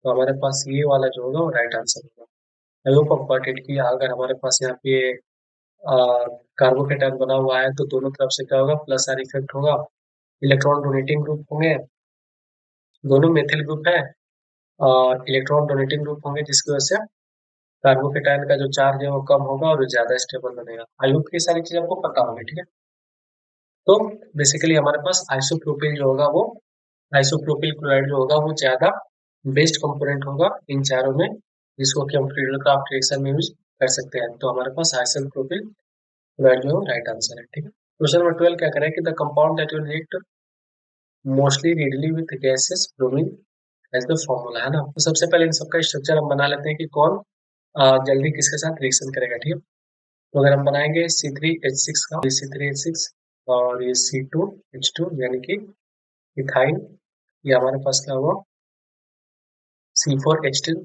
तो हमारे पास ये वाला जो होगा वो राइट आंसर होगा। आई होप आपको गॉट इट कि अगर हमारे पास यहाँ पे कार्बोकेटायन बना हुआ है, तो दोनों तरफ से क्या होगा, प्लस आर इफेक्ट होगा, इलेक्ट्रॉन डोनेटिंग ग्रुप होंगे, दोनों मेथिल ग्रुप है, इलेक्ट्रॉन डोनेटिंग ग्रुप होंगे, जिसकी वजह से कार्बोकेटाइन का जो चार्ज है वो कम होगा और ज्यादा स्टेबल बनेगा। आई होप ये सारी चीज आपको पता होगी, ठीक है। तो बेसिकली हमारे पास आइसोप्रोपिल जो होगा वो आइसोप्रोपिल क्लोराइड जो होगा वो ज्यादा बेस्ट कंपोनेंट होगा इन चारों में, जिसको कि हम क्राफ्ट रिएक्शन में यूज कर सकते हैं। तो हमारे पास आइसोप्रोपिल क्लोराइड जो है राइट आंसर है, ठीक है। क्वेश्चन नंबर 12 क्या करें कि the compound that will react mostly readily with gases bromine as the formula, है ना। तो सबसे पहले इन सबका स्ट्रक्चर हम बना लेते हैं कि कौन जल्दी किसके साथ रिएक्शन करेगा, ठीक है। तो अगर हम बनाएंगे C3H6 का, C3H6 और ये C2H2 यानी कि इथाइन, ये हमारे पास क्या हुआ C4H2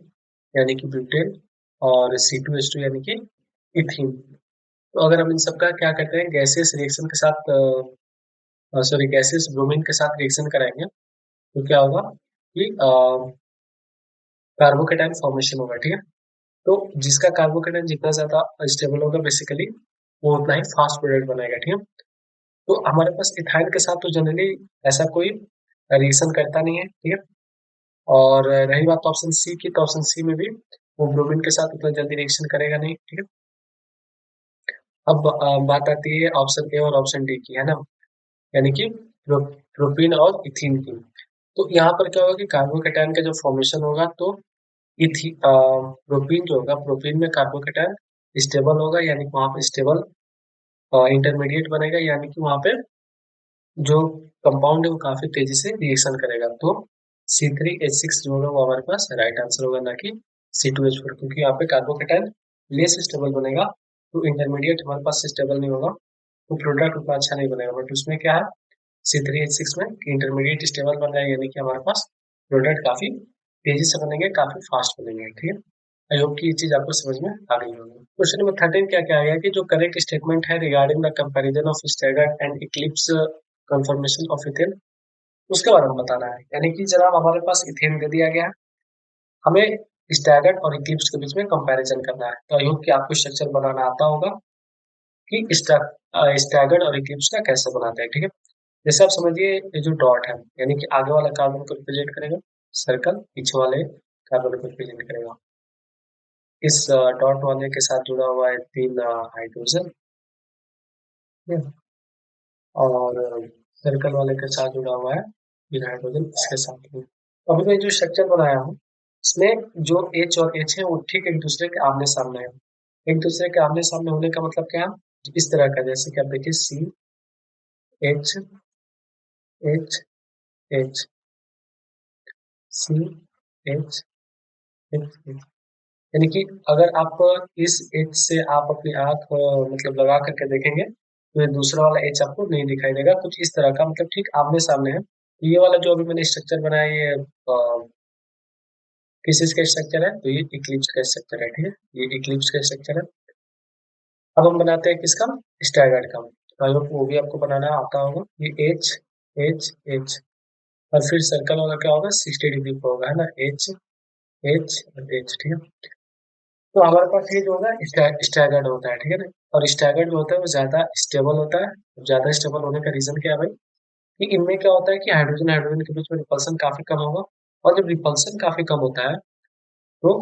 यानी कि ब्यूटेन और C2H2 यानी कि इथीन। तो अगर हम इन सबका क्या करते हैं गैसेस रिएक्शन के साथ सॉरी गैसेस ब्रोमीन के साथ रिएक्शन कराएंगे तो क्या होगा कि कार्बोकेटाइन फॉर्मेशन होगा, ठीक है। तो जिसका कार्बोकेटाइन जितना ज्यादा स्टेबल होगा बेसिकली वो उतना ही फास्ट प्रोडक्ट बनाएगा, ठीक है। तो हमारे पास इथाइन के साथ तो जनरली ऐसा कोई रिएक्शन करता नहीं है, ठीक है। और रही बात ऑप्शन सी की, तो ऑप्शन सी में भी वो ब्रोमीन के साथ उतना जल्दी रिएक्शन करेगा नहीं, ठीक है। अब बात आती है ऑप्शन ए और ऑप्शन डी की, है ना, यानी कि प्रोपीन और इथीन की। तो यहाँ पर क्या होगा कि कार्बोकेटाइन का जो फॉर्मेशन होगा तो प्रोपीन जो होगा, प्रोपीन में कार्बोकेटाइन स्टेबल होगा, यानी कि वहां पे स्टेबल इंटरमीडिएट बनेगा, यानी कि वहां पे जो कंपाउंड है वो काफी तेजी से रिएक्शन करेगा। तो C3H6 जो होगा वो हमारे पास राइट आंसर होगा, ना कि C2H4, क्योंकि यहाँ पे कार्बोकेटाइन लेस स्टेबल बनेगा तो इंटरमीडिएट हमारे पास स्टेबल नहीं होगा, तो प्रोडक्ट उतना अच्छा नहीं बनेगा। बट उसमें क्या है C3H6 में इंटरमीडिएट स्टेबल बन रहा है, यानी कि हमारे पास प्रोडक्ट काफी तेजी से बनेंगे, काफी फास्ट बनेंगे, ठीक है। आई होप कि ये चीज आपको समझ में आ गई होगी। क्वेश्चन नंबर 13 क्या क्या आया कि जो करेक्ट स्टेटमेंट है regarding the comparison of staggered and Eclipse confirmation of ethane, उसके बारे में बताना है। यानी कि जनाब हमारे पास इथेन दे दिया गया है, हमें स्टैगर्ड और इक्लिप्स के बीच में कंपैरिजन करना है। तो आई होप कि आपको स्ट्रक्चर बनाना आता होगा कि स्टैगर्ड और इक्लिप्स का कैसे बनाते हैं, ठीक है। जैसे आप समझिए ये जो डॉट है यानी कि आगे वाला कार्बन को रिप्रेजेंट करेगा सर्कल, पीछे वाले कार्बन को रिप्रेजेंट करेगा। इस डॉट वाले के साथ जुड़ा हुआ है 3 हाइड्रोजन, और सर्कल वाले के साथ जुड़ा हुआ है 3 हाइड्रोजन इसके साथ में। अभी मैं जो स्ट्रक्चर बनाया हूँ इसमें जो H और H है वो ठीक एक दूसरे के आमने सामने है। एक दूसरे के आमने सामने होने का मतलब क्या है, इस तरह का, जैसे कि आप देखिए CH H H CH H, यानी कि अगर आप इस एच से आप अपनी आंख मतलब लगा करके देखेंगे तो ये दूसरा वाला एच आपको नहीं दिखाई देगा, कुछ इस तरह का, मतलब ठीक आमने सामने है। तो ये वाला जो अभी मैंने स्ट्रक्चर बनाया ये किस चीज का स्ट्रक्चर है, तो ये इक्लिप्स का स्ट्रक्चर है, ठीक है। ये इक्लिप्स का स्ट्रक्चर है। अब हम बनाते हैं किसका, स्टैगर्ड का। तो आई होप वो भी आपको बनाना आता होगा। ये एच एच एच और फिर सर्कल वाला क्या होगा 60 डिग्री पर होगा, है ना, एच एच और एच, ठीक है। तो हमारे पास ये जो होगा स्टैगर्ड होता है, ठीक है ना। और स्टैगर्ड जो होता है वो ज्यादा स्टेबल होता है। ज्यादा स्टेबल होने का रीजन क्या है भाई, कि इनमें क्या होता है कि हाइड्रोजन हाइड्रोजन के बीच में रिपल्सन काफी कम होगा, और जब रिपल्सन काफी कम होता है तो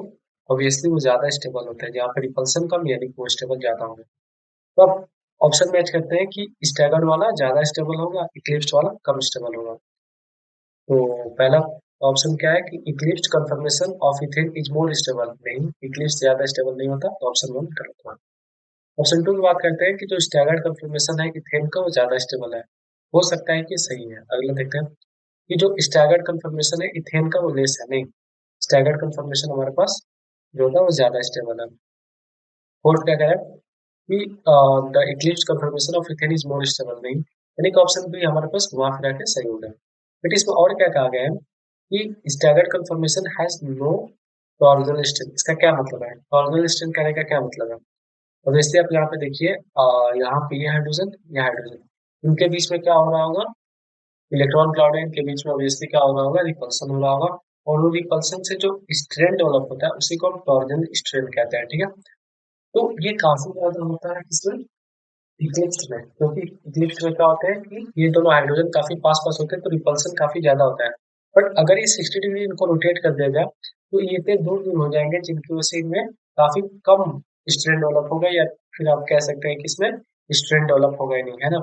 ऑब्वियसली वो ज्यादा स्टेबल होता है। जहाँ पे रिपल्सन कम यानी कि वो स्टेबल ज्यादा होगा। तो अब ऑप्शन मैच करते हैं कि स्टैगर्ड वाला ज्यादा स्टेबल होगा, इक्लिप्स वाला कम स्टेबल होगा। तो पहला ऑप्शन क्या है कि Eclipse confirmation of ethane is more stable, नहीं, इक्लिप्स ज्यादा स्टेबल नहीं होता, तो ऑप्शन 1 गलत हुआ। ऑप्शन 2 की बात करते हैं कि जो स्टैगर्ड कंफर्मेशन है इथेन का वो ज्यादा स्टेबल है, हो सकता है कि सही है। अगला देखते हैं कि जो स्टैगर्ड कंफर्मेशन है इथेन का वो लेस है, नहीं, स्टैगर्ड कंफर्मेशन हमारे पास जो होगा वो ज्यादा स्टेबल है। फोर्थ क्या कह रहा है कि the Eclipse confirmation of ethane is more stable, नहीं, यानी कि ऑप्शन बी हमारे पास घुमा फिरा के सही होगा। बट इसमें और क्या कहा गया है कि staggered conformation has no torsional strength. इसका क्या मतलब है, टॉर्जनल स्ट्रेंथ कहने का क्या मतलब है। अब जैसे आप यहाँ पे देखिए यहाँ पे ये हाइड्रोजन, ये हाइड्रोजन, इनके बीच में क्या हो रहा होगा, इलेक्ट्रॉन क्लाउड है, इनके बीच में ऑब्वियसली क्या हो रहा होगा, रिपल्सन हो रहा होगा। और वो रिपल्सन से जो स्ट्रेन डेवलप होता है उसी को हम टॉर्जनल स्ट्रेन कहते हैं, ठीक है। तो ये काफी ज्यादा होता है किसमें, इक्लिप्स में, क्योंकि इक्लिप्स में क्या होता है कि ये दोनों हाइड्रोजन काफी पास पास होते हैं तो रिपल्सन काफी ज्यादा होता है। बट अगर ये 60 डिग्री इनको रोटेट कर दिया जाए तो ये इतने दूर दूर हो जाएंगे जिनकी वजह से इनमें काफी कम स्ट्रेन डेवलप होगा, या फिर आप कह सकते हैं कि इसमें स्ट्रेन डेवलप होगा ही नहीं, है ना।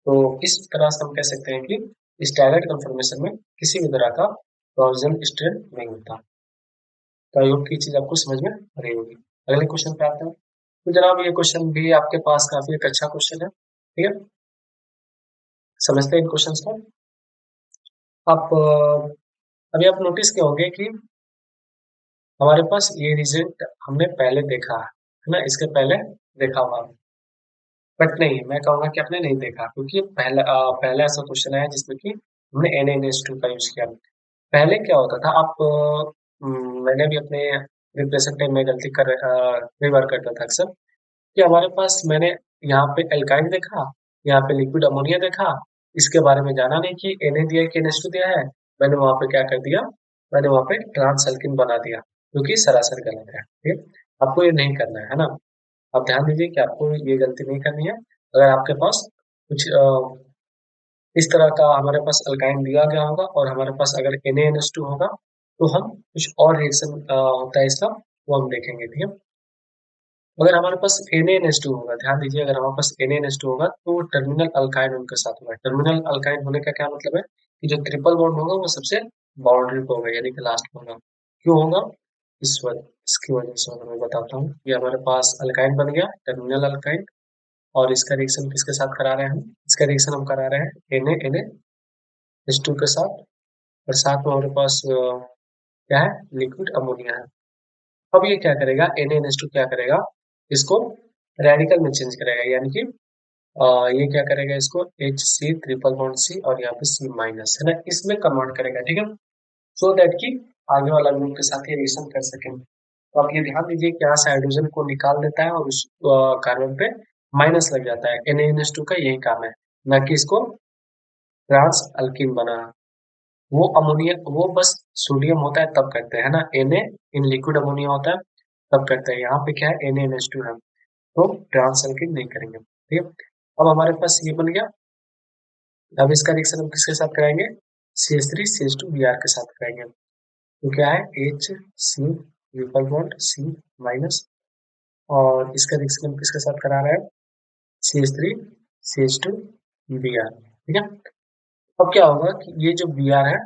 तो इस तरह से हम कह सकते हैं कि स्टैगर्ड कंफर्मेशन में किसी भी तरह का टॉर्जन स्ट्रेन नहीं होता। तो आई होप की चीज आपको समझ में आ रही होगी। अगले क्वेश्चन पे आते हैं। तो जनाब ये क्वेश्चन भी आपके पास काफी एक अच्छा क्वेश्चन है, ठीक है। समझते हैं इन क्वेश्चन को। आप अभी आप नोटिस किए होंगे कि हमारे पास ये रिजल्ट हमने पहले देखा है ना, इसके पहले देखा हुआ। बट नहीं, मैं कहूंगा कि आपने नहीं देखा, क्योंकि पहला ऐसा क्वेश्चन आया जिसमें कि हमने NaNH2 का यूज किया। पहले क्या होता था, आप मैंने भी अपने रिप्रेजेंट टाइम में गलती कर कई बार करता था अक्सर, कि हमारे पास मैंने यहाँ पे एल्काइन देखा, यहाँ पे लिक्विड अमोनिया देखा, इसके बारे में जाना नहीं कि Na दिया है कि NH2 दिया है। मैंने वहां पे क्या कर दिया, मैंने वहां पे ट्रांस एल्किन बना दिया, जो कि सरासर गलत है, ठीक है। आपको ये नहीं करना है ना। आप ध्यान दीजिए कि आपको ये गलती नहीं करनी है। अगर आपके पास कुछ इस तरह का हमारे पास अल्काइन दिया गया होगा और हमारे पास अगर NaNH2 होगा, तो हम कुछ और रिएक्शन होता है इसका, वो हम देखेंगे, ठीक है। अगर हमारे पास NaNH2 होगा, ध्यान दीजिए, अगर हमारे पास NaNH2 होगा तो टर्मिनल अल्काइन उनके साथ होगा। टर्मिनल अल्काइन होने का क्या मतलब है, कि जो ट्रिपल बॉन्ड होगा वो सबसे बाउंड्री पे होगा, यानी कि लास्ट में होगा। क्यों होगा, इसकी वजह से होगा, मैं बताता हूँ। ये हमारे पास अल्काइन बन गया, टर्मिनल अल्काइन, और इसका रिएक्शन किसके साथ करा रहे हैं हम, इसका रिएक्शन हम करा रहे हैं NaNH2 के साथ, और साथ में हमारे पास क्या है, लिक्विड अमोनिया है। अब ये क्या करेगा, NaNH2 क्या करेगा, इसको रेडिकल में चेंज करेगा, यानी कि ये क्या करेगा, इसको Hc ट्रिपल बॉन्ड C और यहाँ पे C माइनस, है ना, इसमें कन्वर्ट करेगा, ठीक है। सो दैट कि आगे वाला ग्रुप के साथ ये रिएक्शन कर सकें। तो आप ये ध्यान दीजिए कि यहाँ से हाइड्रोजन को निकाल देता है और उस कार्बन पे माइनस लग जाता है। NaNH2 का यही काम है, ना कि इसको ट्रांस अल्किन बनाना। वो अमोनिया, वो बस सोडियम होता है तब करते हैं ना, Na इन लिक्विड अमोनिया होता है तब करते हैं। यहाँ पे क्या है, NaNH2 है, तो ट्रांस अल्किन नहीं करेंगे, ठीक है। अब हमारे पास ये बन गया। अब इसका रिएक्शन हम किसके साथ कराएंगे, CH3CH2Br के साथ कराएंगे। तो क्या है, HC triple bond C minus, और इसका रिएक्शन हम किसके साथ करा रहे हैं, CH3CH2Br, ठीक है। अब क्या होगा कि ये जो Br है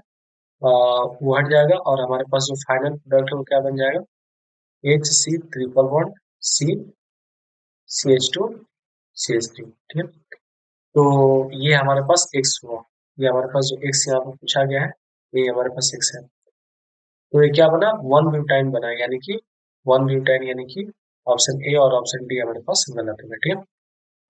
वो हट जाएगा, और हमारे पास जो फाइनल प्रोडक्ट है वो क्या बन जाएगा, HC triple bond C CH2CH3, ठीक है। तो ये हमारे पास X हुआ, ये हमारे पास जो X यहाँ पे पूछा गया है, ये हमारे पास X है। तो ये क्या बना, वन ब्यूटाइन बना, यानी कि वन ब्यूटाइन, यानी कि ऑप्शन ए और ऑप्शन डी हमारे पास गलत है, ठीक है।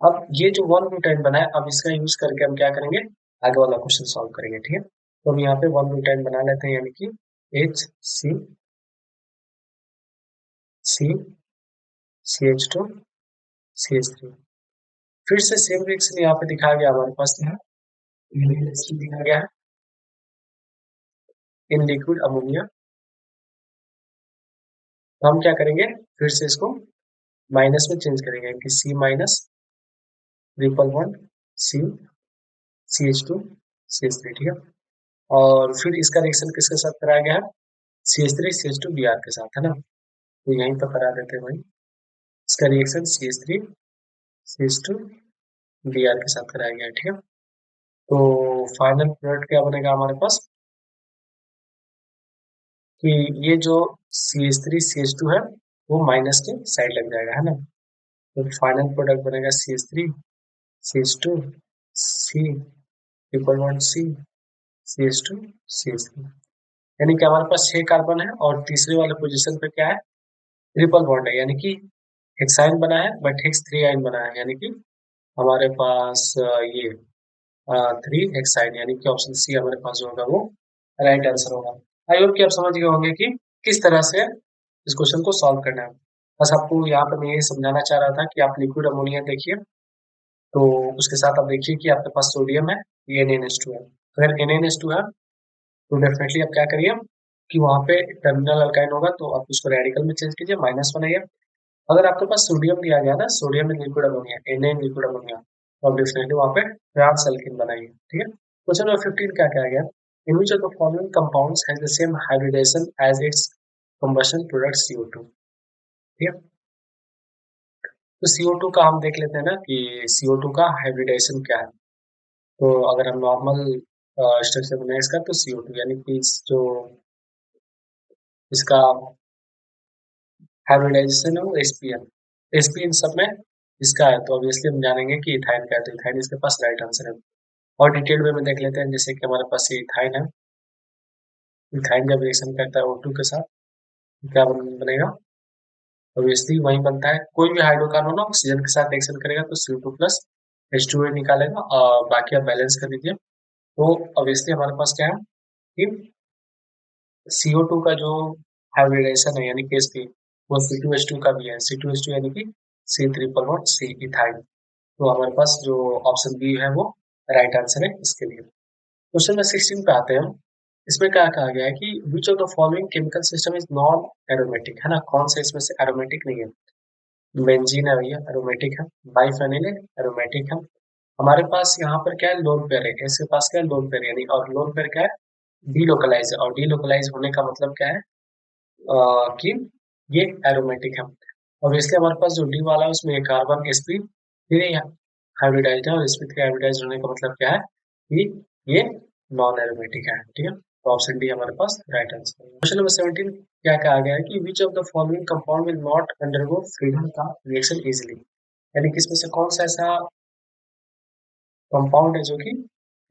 अब ये जो वन ब्यूटाइन बना है, अब इसका यूज करके हम क्या करेंगे, आगे वाला क्वेश्चन सॉल्व करेंगे, ठीक है। तो हम यहाँ पे वन ब्यूटाइन बना लेते हैं, यानी कि HCCH2CH3। फिर से सेम रिएक्शन यहाँ पे दिखाया गया हमारे पास, यहाँ दिखाया गया है इन लिक्विड अमोनिया। तो हम क्या करेंगे, फिर से इसको माइनस में चेंज करेंगे कि C minus triple bond C CH2CH3, ठीक है। और फिर इसका रिएक्शन किसके साथ कराया गया है, CH3CH2Br के साथ, है ना। तो यहीं पर करा देते हैं भाई, इसका रिएक्शन CH3CH2Br के साथ कराया गया है, ठीक है। तो फाइनल प्रोडक्ट क्या बनेगा हमारे पास, कि ये जो CH3CH2 है वो माइनस के साइड लग जाएगा, है ना। तो फाइनल प्रोडक्ट बनेगा CH3CH2C triple bond C CH2CH3, यानी कि हमारे पास 6 कार्बन है, और तीसरे वाले पोजीशन पे क्या है, ट्रिपल बॉन्ड है, यानी कि हेक्साइन बना है बट हेक्स 3 आइन बना है, यानी कि हमारे पास ये 3 हेक्साइन, यानी कि ऑप्शन सी हमारे पास जो होगा वो राइट आंसर होगा। आई होप कि आप समझ गए होंगे कि किस तरह से इस क्वेश्चन को सॉल्व करना है। बस आपको यहाँ पर मैं ये समझाना चाह रहा था कि आप लिक्विड अमोनिया देखिए, तो उसके साथ आप देखिए कि आपके पास सोडियम है, ये NaNH2 है। अगर NaNH2 है तो डेफिनेटली आप क्या करिए, कि वहां पे टर्मिनल अल्काइन होगा तो आप उसको रेडिकल में चेंज कीजिए, माइनस बनाइए। अगर आपके पास सोडियम दिया गया ना, सोडियम में liquid ammonia, Na liquid ammonia, तो आप डेफिनेटली वहां पे ट्रांस अल्किन बनाइए, ठीक है। क्वेश्चन नंबर 15 क्या कहा गया, in which of the following compounds has the same hybridisation as its combustion product CO2। ठीक है। तो CO2 का हम देख लेते हैं ना कि CO2 का हाइब्रिडाइजेशन क्या है। तो अगर हम नॉर्मल स्ट्रक्चर बनाए इसका, तो CO2 यानी कि जो इसका हाइब्रिडाइजेशन है वो sp है। sp इन सब में इसका है, तो ऑब्वियसली हम जानेंगे कि इथाइन का है, तो इथाइन इसके पास राइट आंसर है। और डिटेल वे में देख लेते हैं, जैसे कि हमारे पास ये इथाइन है। इथाइन जब रिएक्शन करता है O2 के साथ, क्या बनेगा? ऑब्वियसली वही बनता है। कोई भी हाइड्रोकार्बन ऑक्सीजन के साथ रिएक्शन करेगा तो CO2 प्लस H2O निकालेगा, और बाकी आप बैलेंस कर दीजिए। तो ऑब्वियसली हमारे पास क्या है कि CO2 का जो हाइब्रिडाइजेशन है यानी कि Sp, वो C2H2 का भी है। C2H2 यानी कि C3 C इथाइन। तो हमारे पास जो ऑप्शन बी है वो राइट आंसर है इसके लिए। क्वेश्चन नंबर 16 पे आते हैं हम। इसमें क्या कहा गया है कि which of the following chemical system is non aromatic, है ना? कौन सा इसमें से एरोमेटिक नहीं है? बेंजीन है भैया, एरोमेटिक है। बाइफेनिल एरोमेटिक है। हमारे पास यहाँ पर क्या है? लोन पेयर है। इसके पास क्या है? लोन पेयर, यानी और लोन पेयर क्या है? डीलोकलाइज है। और डीलोकलाइज होने का मतलब क्या है? कि ये एरोमेटिक है। और इसलिए हमारे पास जो डी वाला है उसमें कार्बन sp3 हाइब्रिडाइज्ड है, और sp3 हाइब्रिडाइज्ड होने का मतलब क्या है कि ये नॉन एरोमेटिक है। ठीक है, तो ऑप्शन डी हमारे पास राइट आंसर है। क्वेश्चन नंबर 17 क्या कहा गया है कि which of the following compound will not undergo freedom का रिएक्शन इजिली, यानी कि इसमें से कौन सा ऐसा कंपाउंड है जो कि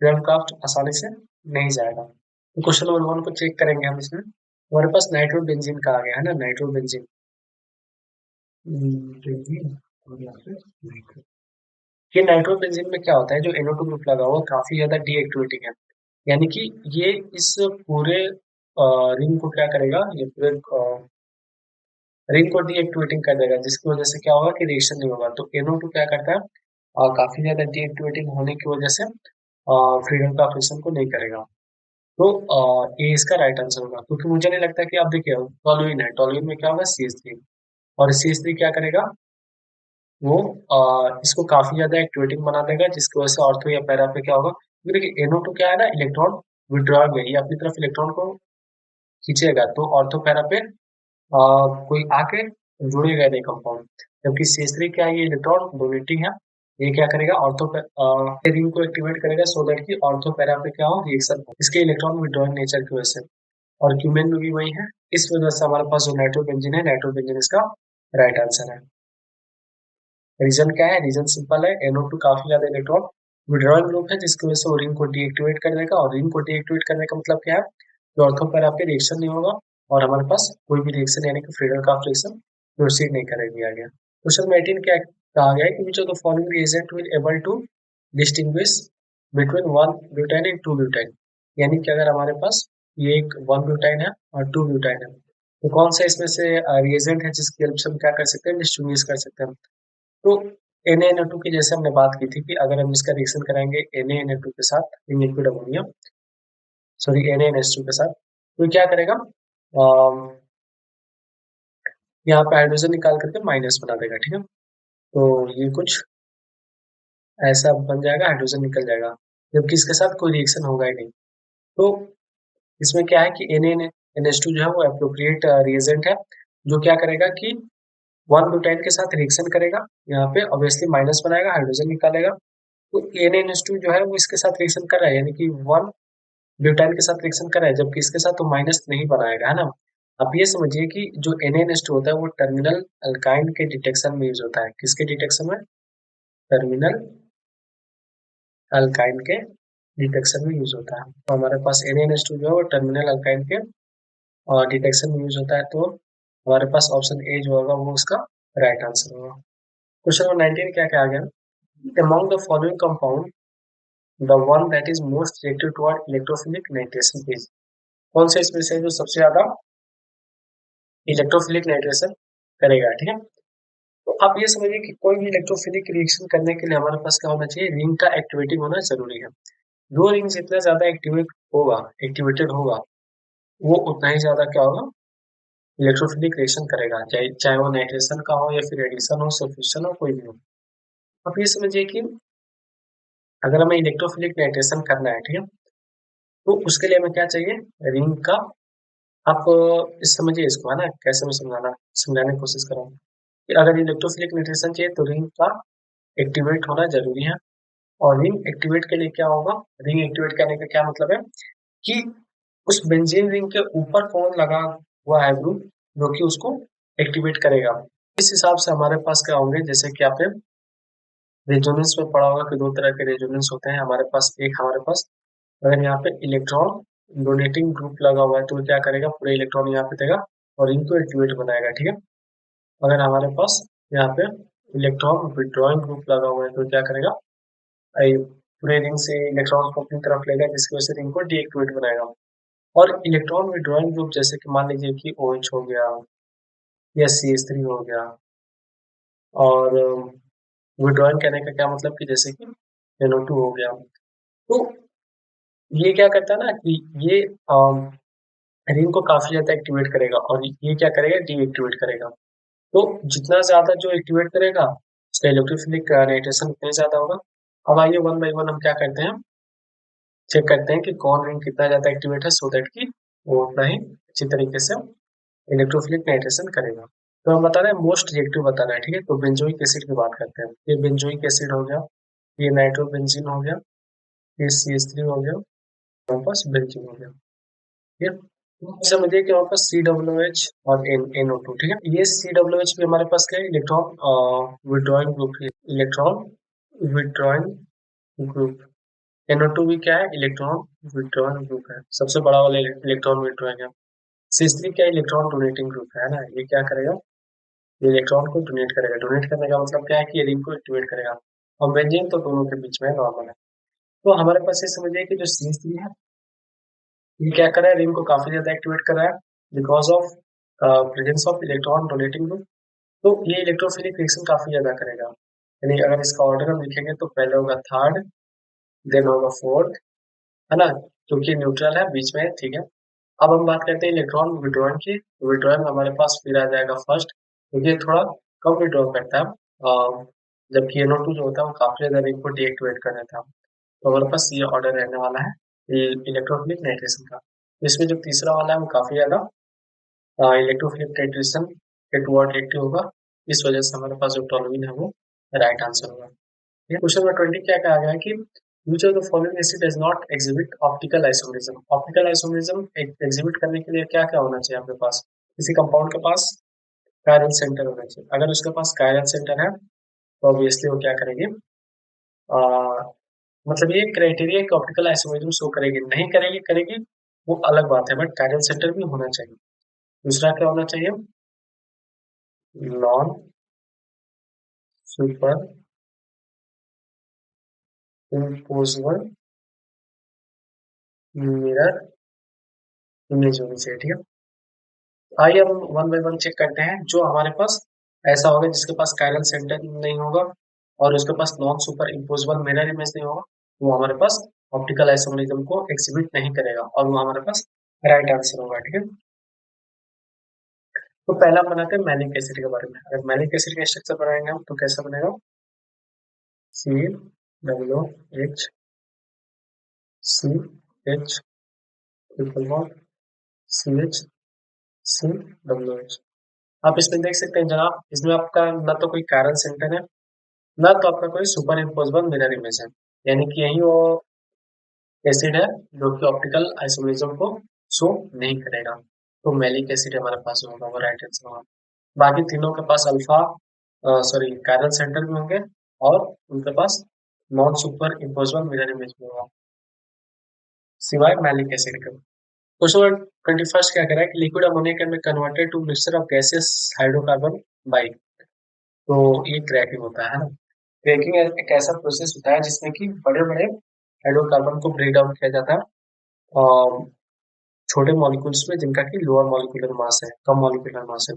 फ्रीडम क्राफ्ट आसानी से नहीं जाएगा। तो क्वेश्चन नंबर 1 को चेक करेंगे हम। इसमें हमारे पास नाइट्रोबेंजीन कहा गया है ना, नाइट्रोबेंजीन। ये नाइट्रोबेंजीन में क्या होता है? जो NO2 ग्रुप लगा हुआ काफी ज्यादा डीएक्टिवेटिंग है, यानी कि ये इस पूरे रिंग को क्या करेगा, ये पूरे रिंग को डीएक्टिवेटिंग कर देगा, जिसकी वजह से क्या होगा कि रिएक्शन नहीं होगा। तो NO2 क्या करता है, काफी ज्यादा डीएक्टिवेटिंग होने की वजह से फ्रीडम का ऑपरेशन को नहीं करेगा। तो ये इसका राइट आंसर होगा, क्योंकि मुझे नहीं लगता कि आप देखिए टोलुइन है, टोलुइन में क्या होगा? CH3, और CH3 क्या करेगा? वो इसको काफी ज्यादा एक्टिवेटिंग बना देगा, जिसकी वजह से ऑर्थो या पैरा पे क्या होगा? क्योंकि देखिए NO2 क्या है ना, इलेक्ट्रॉन विड्रॉल में, ये अपनी तरफ इलेक्ट्रॉन को खींचेगा, तो ऑर्थो पैरा पे कोई आके जुड़ेगा नहीं कंपाउंड। जबकि CH3 क्या है? ये इलेक्ट्रॉन डोनेटिंग है। ये क्या करेगा? रिंग को एक्टिवेट करेगा, सो दैट कि ऑर्थो पैरा पे क्या हो? रिएक्शन हो, इसके इलेक्ट्रॉन विड्रॉइंग नेचर की वजह से। और क्यूमेन में भी वही है। इस वजह से हमारे पास जो नाइट्रोबेंजीन है, नाइट्रोबेंजीन इसका राइट आंसर है। रीजन क्या है? रीजन सिंपल है, NO2 काफी ज्यादा इलेक्ट्रॉन विड्रॉइंग ग्रुप है, जिसकी वजह से वो रिंग को डीएक्टिवेट कर देगा। और रिंग को डीएक्टिवेट करने का मतलब क्या है? कि ऑर्थो पैर आपके रिएक्शन नहीं होगा, और हमारे पास कोई भी रिएक्शन यानी कि फ्रीडम का रिएक्शन प्रोसीड नहीं करेगी आगे। क्वेश्चन 18 क्या कहा गया है कि which of the following reagent will able to distinguish between 1 butyne and 2 butyne, यानी कि अगर हमारे पास ये एक 1 ब्यूटाइन है और 2 ब्यूटाइन है, तो कौन सा इसमें से रिएजेंट है जिसकी हेल्प से हम क्या कर सकते हैं? डिस्टिंग्विश कर सकते हैं। तो NaNO2 की जैसे हमने बात की थी कि अगर हम इसका रिएक्शन कराएंगे NaNO2 के साथ, लिक्विड अमोनिया, सॉरी NaNH2 के साथ, तो क्या करेगा? यहाँ पे हाइड्रोजन निकाल करके माइनस बना देगा। ठीक है, तो ये कुछ ऐसा बन जाएगा, हाइड्रोजन निकल जाएगा, जबकि इसके साथ कोई रिएक्शन होगा ही नहीं। तो इसमें क्या है कि NaNH2 जो है वो अप्रोप्रिएट रिएजेंट है, जो क्या करेगा कि 1 ब्यूटाइन के साथ रिएक्शन करेगा, यहाँ पे ऑब्वियसली माइनस बनाएगा, हाइड्रोजन निकालेगा। तो NaNH2 जो है वो इसके साथ रिएक्शन कर रहा है, यानी कि 1 ब्यूटाइल के साथ रिएक्शन कर रहा है, जबकि इसके साथ तो माइनस नहीं बनाएगा, है ना? आप ये समझिए कि जो NaNH2 होता है वो टर्मिनल अल्काइन के डिटेक्शन में यूज होता है। किसके डिटेक्शन में? टर्मिनल अल्काइन के डिटेक्शन में यूज होता है। तो हमारे पास NaNH2 जो है वो टर्मिनल अल्काइन के डिटेक्शन में यूज होता है, तो हमारे पास ऑप्शन ए जो होगा वो उसका राइट आंसर होगा। क्वेश्चन नंबर 19 क्या क्या आ गया? Among the following compound, the one that is most reactive toward electrophilic nitration is, कौन से इसमें से जो सबसे ज्यादा इलेक्ट्रोफिलिक नाइट्रेशन करेगा? ठीक है, तो आप ये समझिए कि कोई भी इलेक्ट्रोफिलिक रिएक्शन करने के लिए हमारे पास क्या होना चाहिए? रिंग का एक्टिवेटिंग होना जरूरी है। जो रिंग जितना ज्यादा एक्टिवेटेड होगा, वो उतना ही ज्यादा क्या होगा? इलेक्ट्रोफिलिक रिएक्शन करेगा, चाहे चाहे वो नाइट्रेशन का हो या फिर एडिशन हो, सब्स्टिट्यूशन हो, कोई भी हो। आप ये समझिए कि अगर हमें इलेक्ट्रोफिलिक नाइट्रेशन करना है, ठीक है, तो उसके लिए हमें क्या चाहिए? रिंग का आप इस समझिए इसको, है ना, कैसे मैं समझाने की कोशिश कर रहा हूँ कि अगर इलेक्ट्रोफिलिक न्यूट्रिशन चाहिए तो रिंग का एक्टिवेट होना जरूरी है। और रिंग एक्टिवेट के लिए क्या होगा, रिंग एक्टिवेट करने का क्या मतलब है कि उस बेंजीन रिंग के ऊपर कौन लगा हुआ है ग्रुप जो कि उसको एक्टिवेट करेगा। इस हिसाब से हमारे पास क्या होंगे, जैसे कि आपने रेजोनेंस में पढ़ा होगा कि दो तरह के रेजोनेंस होते हैं हमारे पास अगर यहाँ पे इलेक्ट्रॉन डोनेटिंग ग्रुप लगा हुआ है तो क्या करेगा, पूरे इलेक्ट्रॉन यहाँ पे देगा और इनको एक्टिवेट बनाएगा, ठीक है। अगर हमारे पास यहाँ पे इलेक्ट्रॉन विड्रॉइंग ग्रुप लगा हुआ है तो क्या करेगा, पूरे रिंग से इलेक्ट्रॉन को अपनी तरफ लेगा जिसकी वजह से रिंग को डीएक्टिवेट बनाएगा। और इलेक्ट्रॉन विड्रॉइंग ग्रुप जैसे कि मान लीजिए कि OH हो गया या CH3 हो गया। और विड्रॉइंग करने का क्या मतलब कि जैसे कि NO2 हो गया। तो ये क्या करता है ना कि ये रिंग को काफी ज्यादा एक्टिवेट करेगा और ये क्या करेगा, डीएक्टिवेट करेगा। तो जितना ज्यादा जो एक्टिवेट करेगा उसका इलेक्ट्रोफिलिक रेडिएशन उतना ही ज्यादा होगा। अब आइए वन बाई वन हम क्या करते हैं, चेक करते हैं कि कौन रिंग कितना ज्यादा एक्टिवेट है सो दैट कि वो उतना ही अच्छी तरीके से इलेक्ट्रोफिलिक नाइट्रेशन करेगा। तो हम बता रहे हैं मोस्ट रिएक्टिव बताना है, ठीक है। तो बेंजोइक एसिड की बात करते हैं। ये बेंजोइक एसिड हो गया, ये नाइट्रोबेंजीन हो गया, ये CH3 हो गया, हमारे पास बेंजीन हो गया, ठीक है। तो समझिए कि हमारे पास COOH और NO2, ठीक है। ये COOH भी हमारे पास क्या है, इलेक्ट्रॉन विड्रॉइंग ग्रुप है, इलेक्ट्रॉन विड्रॉइंग ग्रुप। NO2 भी क्या है, इलेक्ट्रॉन विड्रॉइंग ग्रुप है, सबसे बड़ा वाला इलेक्ट्रॉन विड्रॉइंग है। CH3 क्या, इलेक्ट्रॉन डोनेटिंग ग्रुप है ना, ये क्या करेगा, ये इलेक्ट्रॉन को डोनेट करेगा। डोनेट करने का मतलब क्या है कि ये रिंग को एक्टिवेट करेगा। और बेंजीन तो दोनों के बीच में नॉर्मल है। तो हमारे पास ये समझिए कि जो CH3 है ये क्या कर रहा है, रिंग को काफी ज्यादा एक्टिवेट कर रहा है because of presence of electron donating group. तो ये इलेक्ट्रोफिलिक रिएक्शन काफी ज्यादा करेगा। यानी अगर इसका ऑर्डर हम लिखेंगे तो पहले होगा थर्ड, देन होगा फोर्थ, है ना, क्योंकि न्यूट्रल है बीच में, ठीक है। अब हम बात करते हैं इलेक्ट्रॉन विड्रॉइंग की। विड्रॉइंग हमारे पास फिर आ जाएगा फर्स्ट, क्योंकि ये थोड़ा कम विड्रॉ करता है। जबकि NO2 जो होता है वो काफी ज्यादा रिंग को डीएक्टिवेट कर देता है। तो हमारे पास ये ऑर्डर रहने वाला है इलेक्ट्रोफिलिक नाइट्रेशन का। इसमें जो तीसरा वाला है वो काफी ज्यादा इलेक्ट्रोफिलिक नाइट्रेशन के टुवर्ड एक्टिव होगा। इस वजह से हमारे पास जो टोलुइन है वो राइट आंसर होगा। ये क्वेश्चन नंबर 20 क्या कहा गया है कि which of the following acid does not exhibit optical isomerism। Optical isomerism exhibit करने के लिए क्या क्या होना चाहिए आपके पास, किसी कंपाउंड के पास कायरल सेंटर होना चाहिए। अगर उसके पास कायरल सेंटर है तो ऑब्वियसली वो क्या करेगी, आ, मतलब ये क्राइटेरिया कि ऑप्टिकल आइसोमेरिज्म शो करेगी नहीं करेगी, करेगी वो अलग बात है, बट कायरल सेंटर भी होना चाहिए। दूसरा क्या होना चाहिए, non superimposable mirror image होनी चाहिए, ठीक है। आइए हम वन बाय वन चेक करते हैं। जो हमारे पास ऐसा होगा जिसके पास कायरल सेंटर नहीं होगा और उसके पास non superimposable mirror image नहीं होगा, वो हमारे पास ऑप्टिकल आइसोमेरिज्म को एग्जिबिट नहीं करेगा और वो हमारे पास राइट आंसर होगा, ठीक है। तो पहला हम बनाते हैं मैलिक एसिड के बारे में। अगर मैलिक एसिड का स्ट्रक्चर बनाएंगे हम तो कैसा बनेगा, COOH ट्रिपल बॉन्ड CH आप इसमें देख सकते हैं जनाब, इसमें आपका ना तो कोई कायरल सेंटर है ना तो आपका कोई सुपर इम्पोजिबल मिरर इमेज है। यानी कि यही वो एसिड है जो कि ऑप्टिकल आइसोमेरिज्म को शो नहीं करेगा। तो मैलिक एसिड हमारे पास होगा, वो राइट आंसर होगा। बाकी तीनों के पास अल्फा सॉरी कायरल सेंटर भी होंगे और उनके पास non superimposable mirror image भी होगा, सिवाय मैलिक एसिड के। क्वेश्चन नंबर 21 क्या कह रहा है कि liquid ammonia can be converted to mixture of gases hydrocarbon by. तो ये क्रैकिंग होता है ना। क्रैकिंग एक ऐसा प्रोसेस होता है जिसमें कि बड़े बड़े हाइड्रोकार्बन को ब्रेक डाउन किया जाता है और छोटे मॉलिक्यूल्स में जिनका कि लोअर मॉलिक्यूलर मास है, कम मॉलिक्यूलर मास है,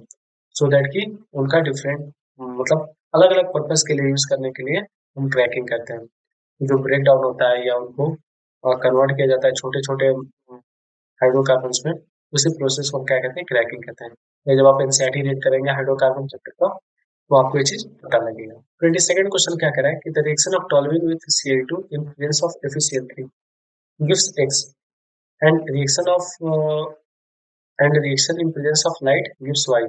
सो दैट कि उनका डिफरेंट मतलब अलग अलग पर्पस के लिए यूज करने के लिए हम क्रैकिंग करते हैं। जो ब्रेक डाउन होता है या उनको कन्वर्ट किया जाता है छोटे छोटे हाइड्रोकार्बन्स में, उसी प्रोसेस को हम क्या कहते हैं, क्रैकिंग कहते हैं। या जब आप एनसीईआरटी रीड करेंगे हाइड्रोकार्बन चैप्टर का तो आपको ये चीज पता लगेगा। 22nd क्वेश्चन क्या कह रहा है कि the reaction of toluene with Cl2 in presence of FeCl3 gives X and reaction of and reaction in presence of light gives Y,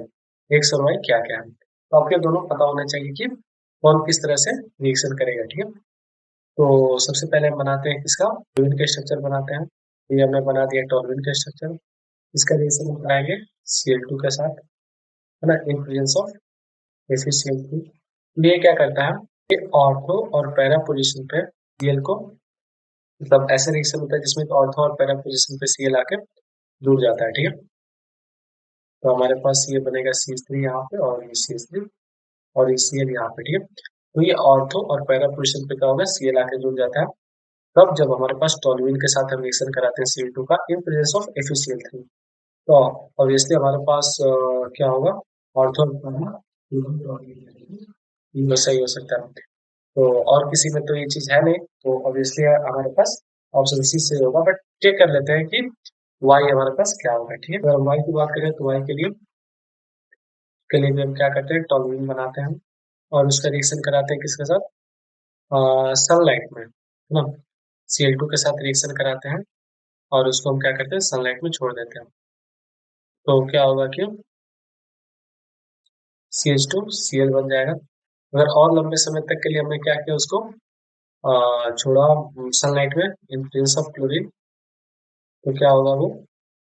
X और वाई क्या क्या है। तो आपके दोनों पता होना चाहिए कि कौन किस तरह से रिएक्शन करेगा, ठीक है। तो सबसे पहले हम बनाते हैं किसका, टॉल्यूइन के स्ट्रक्चर बनाते हैं। ये हमने बना दिया टॉल्यूइन के स्ट्रक्चर। इसका रिएक्शन हम कराएंगे Cl2 के साथ, है ना, इन प्रेजेंस ऑफ FeCl3। ये क्या करता है, ये ऑर्थो और पैरा पोजीशन पे Cl को, मतलब ऐसे रिएक्शन होता है जिसमें ऑर्थो और पैरा पोजीशन पे Cl आके जुड़ जाता है, ठीक है। तो हमारे पास ये बनेगा CH3 यहाँ पे और ये CH3 और ये Cl यहाँ पे, ठीक है। तो ये ऑर्थो और पैरा पोजीशन पे क्या होगा, Cl आके जुड़ जाता है। तब जब हमारे पास टॉल्यूइन के साथ हम रिएक्शन कराते हैं Cl2 का इन प्रेजेंस ऑफ FeCl3, तो ऑब्वियसली हमारे पास क्या होगा, ऑर्थो ये सही हो सकता है। तो और किसी में तो ये चीज है नहीं, तो ऑब्वियसली हमारे पास ऑप्शन सी से होगा। बट चेक कर लेते हैं कि वाई हमारे पास क्या होगा, ठीक है। अगर वाई की बात करें तो वाई के लिए भी हम क्या करते हैं, टॉल्यूइन बनाते हैं और उसका रिएक्शन कराते हैं किसके साथ, सनलाइट में, है ना। Cl2 के साथ रिएक्शन कराते हैं और उसको हम क्या करते हैं, सनलाइट में छोड़ देते हैं। तो क्या होगा कि CH2Cl बन जाएगा। अगर और लंबे समय तक के लिए हमने क्या किया, उसको छोड़ा सनलाइट में इन प्रेजेंस ऑफ क्लोरीन, तो क्या होगा, वो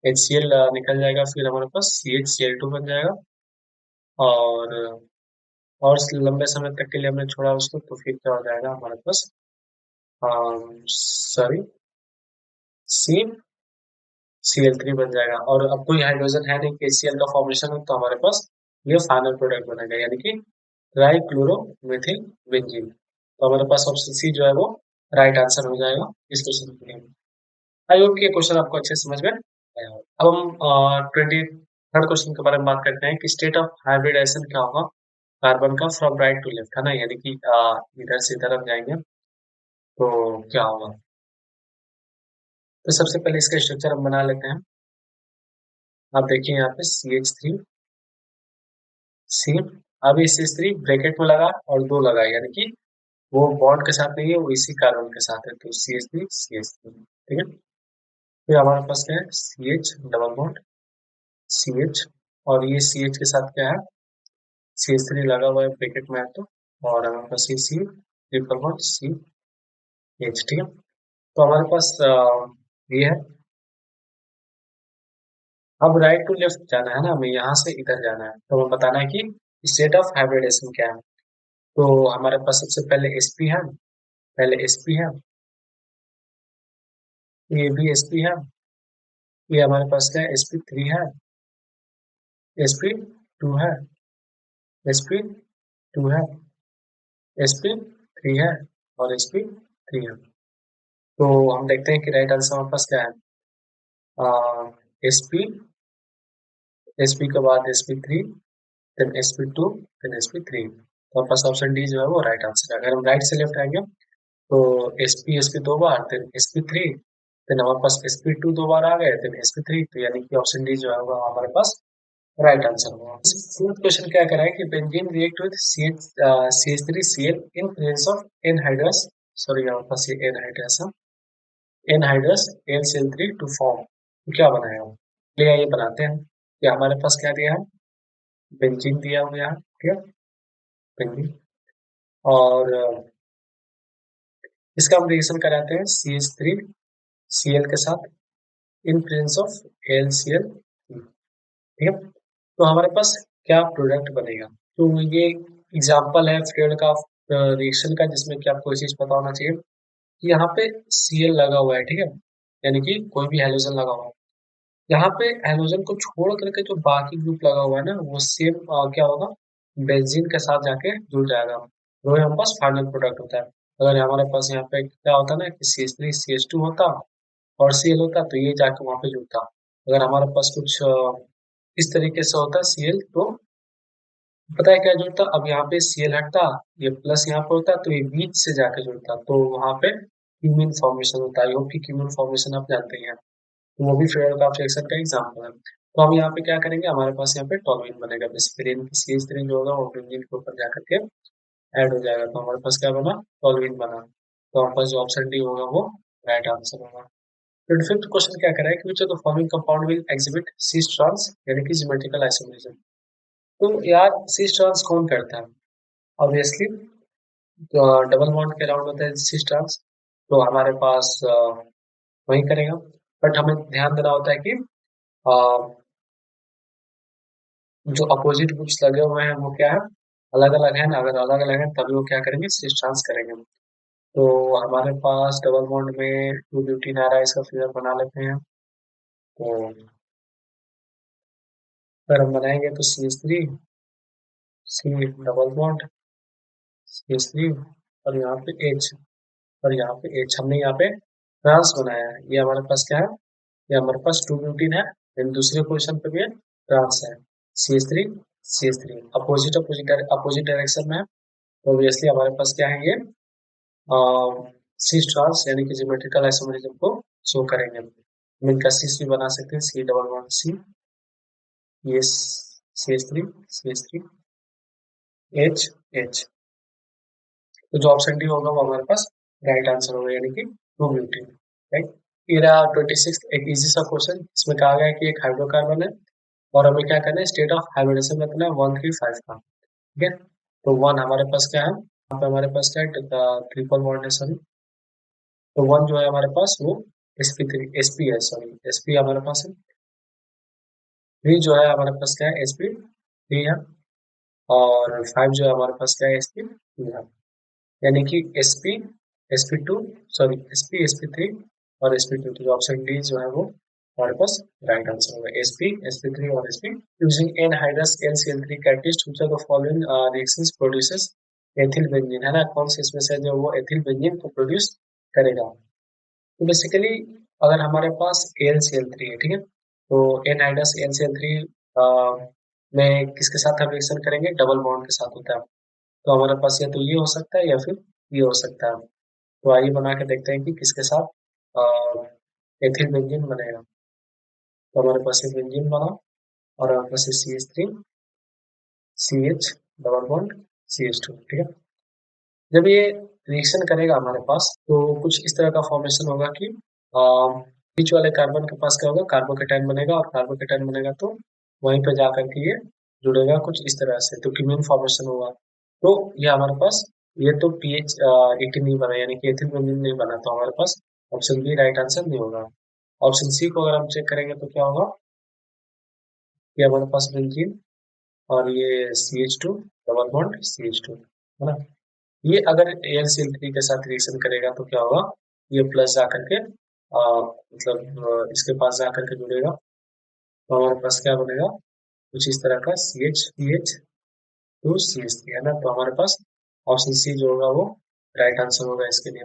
HCl निकल जाएगा, फिर हमारे पास CHCl2 बन जाएगा। और लंबे समय तक के लिए हमने छोड़ा उसको, तो फिर क्या हो जाएगा हमारे पास, सॉरी, CCl3 बन जाएगा। और अब कोई हाइड्रोजन है नहीं कि HCl का फॉर्मेशन है, तो हमारे पास ये फाइनल प्रोडक्ट बनेगा, यानी कि ट्राइक्लोरोमेथिल बेंजीन। तो हमारे पास ऑप्शन सी जो है वो राइट आंसर हो जाएगा इस क्वेश्चन के लिए। आई होप कि ये क्वेश्चन आपको अच्छे से समझ में आया हो। अब हम 23rd क्वेश्चन के बारे में बात करते हैं कि स्टेट ऑफ हाइब्रिडाइजेशन क्या होगा कार्बन का फ्रॉम राइट टू लेफ्ट, है ना, यानी कि इधर से इधर हम जाएंगे तो क्या होगा। तो सबसे पहले इसका स्ट्रक्चर हम बना लेते हैं। आप देखिए यहाँ पे CH3 C, अब ये CH3 ब्रैकेट में लगा और दो लगा, यानी कि वो बॉन्ड के साथ नहीं है, वो इसी कार्बन के साथ है, तो CH3 CH3, ठीक है। फिर हमारे पास क्या है, CH डबल बॉन्ड CH, और ये CH के साथ क्या है, CH3 लगा हुआ है ब्रैकेट में है, तो और हमारे पास ये C ट्रिपल बॉन्ड CH, ठीक है। तो हमारे पास ये है। अब राइट टू लेफ्ट जाना है ना, हमें यहाँ से इधर जाना है, तो हमें बताना है कि स्टेट ऑफ हाइब्रिडेशन क्या है। तो हमारे पास सबसे पहले sp है, पहले sp है, ये भी sp है, ये हमारे पास क्या है, sp3 है, sp2 है, sp2 है, sp3 है और sp3 है। तो हम देखते हैं कि राइट आंसर हमारे पास क्या है, sp, sp के बाद sp3, then sp2, then sp3। तो हमारे पास ऑप्शन डी जो है वो राइट आंसर है। अगर हम राइट से लेफ्ट आएंगे तो sp दो बार, देन sp3, देन हमारे पास sp2 दो बार आ गए, देन sp3, तो यानी कि ऑप्शन डी जो है वो हमारे पास राइट आंसर होगा। फोर्थ क्वेश्चन क्या करा है कि benzene react with CH3Cl in presence of anhydrous, sorry यहाँ पास ये एनहाइड्रस है, एनहाइड्रस NCl3 टू फॉर्म, तो क्या बनाया हम, चलिए ये बनाते हैं। कि हमारे पास क्या दिया है, बेंजीन दिया हुआ है, ठीक है, बेंजीन। और इसका हम रिएक्शन कराते हैं CH3Cl के साथ इन प्रेजेंस ऑफ AlCl, ठीक है। तो हमारे पास क्या प्रोडक्ट बनेगा, तो ये एग्जांपल है फ्रेड का रिएक्शन का, जिसमें कि आपको ये चीज पता होना चाहिए कि यहाँ पे Cl लगा हुआ है, ठीक है, यानी कि कोई भी हैलोजन लगा हुआ है। यहाँ पे हैलोजन को छोड़ करके जो बाकी ग्रुप लगा हुआ है ना, वो सेम क्या होगा, बेंजीन के साथ जाके जुड़ जाएगा, वो हमारे पास फाइनल प्रोडक्ट होता है। अगर हमारे पास यहाँ पे क्या होता ना कि CH3CH2 होता और Cl होता, तो ये जाके वहां पे जुड़ता। अगर हमारे पास कुछ इस तरीके से होता Cl, तो पता है क्या जुड़ता, अब यहाँ पे Cl हटता, ये प्लस यहाँ पे होता, तो ये बीच से जाके जुड़ता, तो वहां पे क्यूमीन फॉर्मेशन होता है। योग की क्यूमीन फॉर्मेशन आप जानते हैं, तो वो भी फेयर का रिएक्शन का एग्जाम्पल है। तो हम यहाँ पे क्या करेंगे, हमारे पास यहाँ पे टॉलुइन बनेगा, बेसिकली इनकी CH3 जो होगा वो बेंजीन के ऊपर जाकर के ऐड हो जाएगा, तो हमारे पास क्या बना, टॉलुइन बना। तो हमारे पास जो ऑप्शन डी होगा वो राइट आंसर होगा। फिर फिफ्थ क्वेश्चन क्या कर रहा है कि which of the following compound will exhibit cis trans यानी कि ज्योमेट्रिकल आइसोमरिज्म। तो यार सिस ट्रांस कौन करता है? ऑब्वियसली डबल बॉन्ड के अराउंड होता है सिस ट्रांस, तो हमारे पास वही करेगा। बट हमें ध्यान देना होता है कि जो अपोजिट ग्रुप्स लगे हुए हैं वो क्या है, अलग अलग है ना। अगर अलग अलग है तभी वो क्या करेंगे, सिस ट्रांस करेंगे। तो हमारे पास डबल बॉन्ड में 2 ब्यूटीन आ रहा है, इसका फिगर बना लेते हैं। तो अगर हम बनाएंगे तो CH3 C double bond CH3 और यहाँ पे H और यहाँ पे H, हमने यहाँ पे ट्रांस बनाया है। ये हमारे पास क्या है, ये हमारे पास 2 ब्यूटीन है, एंड दूसरे पोजीशन पे भी है ट्रांस है CH3 opposite opposite opposite direction में है। तो ऑब्वियसली हमारे पास क्या है, ये सिस ट्रांस यानी कि ज्योमेट्रिकल आइसोमरिज्म को शो करेंगे। हम इनका सिस भी बना सकते हैं, सी डबल बॉन्ड सी, ये CH3 H H। तो जो ऑप्शन डी होगा वो हमारे पास राइट आंसर होगा, यानी कि 2 ब्यूटीन। राइट। ये रहा 26 एक इजी सा क्वेश्चन। इसमें कहा गया है कि एक हाइड्रोकार्बन है और हमें क्या करना है, स्टेट ऑफ हाइब्रिडेशन में करना है 1 3 5 का। ठीक है, तो वन हमारे पास क्या है, यहाँ पे हमारे पास क्या है, ट्रिपल बॉन्ड है सॉरी। तो वन जो है हमारे पास वो sp है, सॉरी sp हमारे पास है। थ्री जो है हमारे पास क्या है, sp3 है। और फाइव जो है हमारे पास क्या है, sp2 है। यानी कि sp2 सॉरी sp3 और sp2। तो ऑप्शन डी जो है वो हमारे पास राइट आंसर होगा, sp3 और sp। Using anhydrous LCl3 catalyst which of the following reactions produces ethyl benzene, है ना। कौन से इसमें से जो वो एथिल बेंजीन को प्रोड्यूस करेगा। तो बेसिकली अगर हमारे पास AlCl3 है, ठीक है, तो एनहाइड्रस LCl3 में किसके साथ हम रिएक्शन करेंगे, डबल बॉन्ड के साथ होता है। तो हमारे पास या तो ये हो सकता है या फिर ये हो सकता है। तो आइए बना के देखते हैं कि किसके साथ एथिल बेंजीन बनेगा। तो हमारे पास एक बेंजीन बना और हमारे पास CH3 CH double bond CH2। ठीक है, जब ये रिएक्शन करेगा हमारे पास तो कुछ इस तरह का फॉर्मेशन होगा कि बीच वाले कार्बन के पास क्या होगा, कार्बोकेटाइन बनेगा, और कार्बोकेटाइन बनेगा तो वहीं पे जा करके ये जुड़ेगा कुछ इस तरह से, तो कीमीन फॉर्मेशन होगा। तो ये हमारे पास ये तो पीएच 18 नहीं बना, यानी कि एथिल बेंजीन नहीं बना, तो हमारे पास ऑप्शन बी राइट आंसर नहीं होगा। ऑप्शन सी को अगर हम चेक करेंगे तो क्या होगा, ये हमारे पास बेंजीन और ये CH2 डबल बॉन्ड CH2, है ना। ये अगर AlCl3 के साथ रिएक्शन करेगा तो क्या होगा, ये प्लस जा करके मतलब इसके पास जा करके जुड़ेगा, तो हमारे पास क्या बनेगा, कुछ इस तरह का CH2CH3, है ना। तो हमारे पास ऑप्शन सी जो होगा वो राइट आंसर होगा इसके लिए।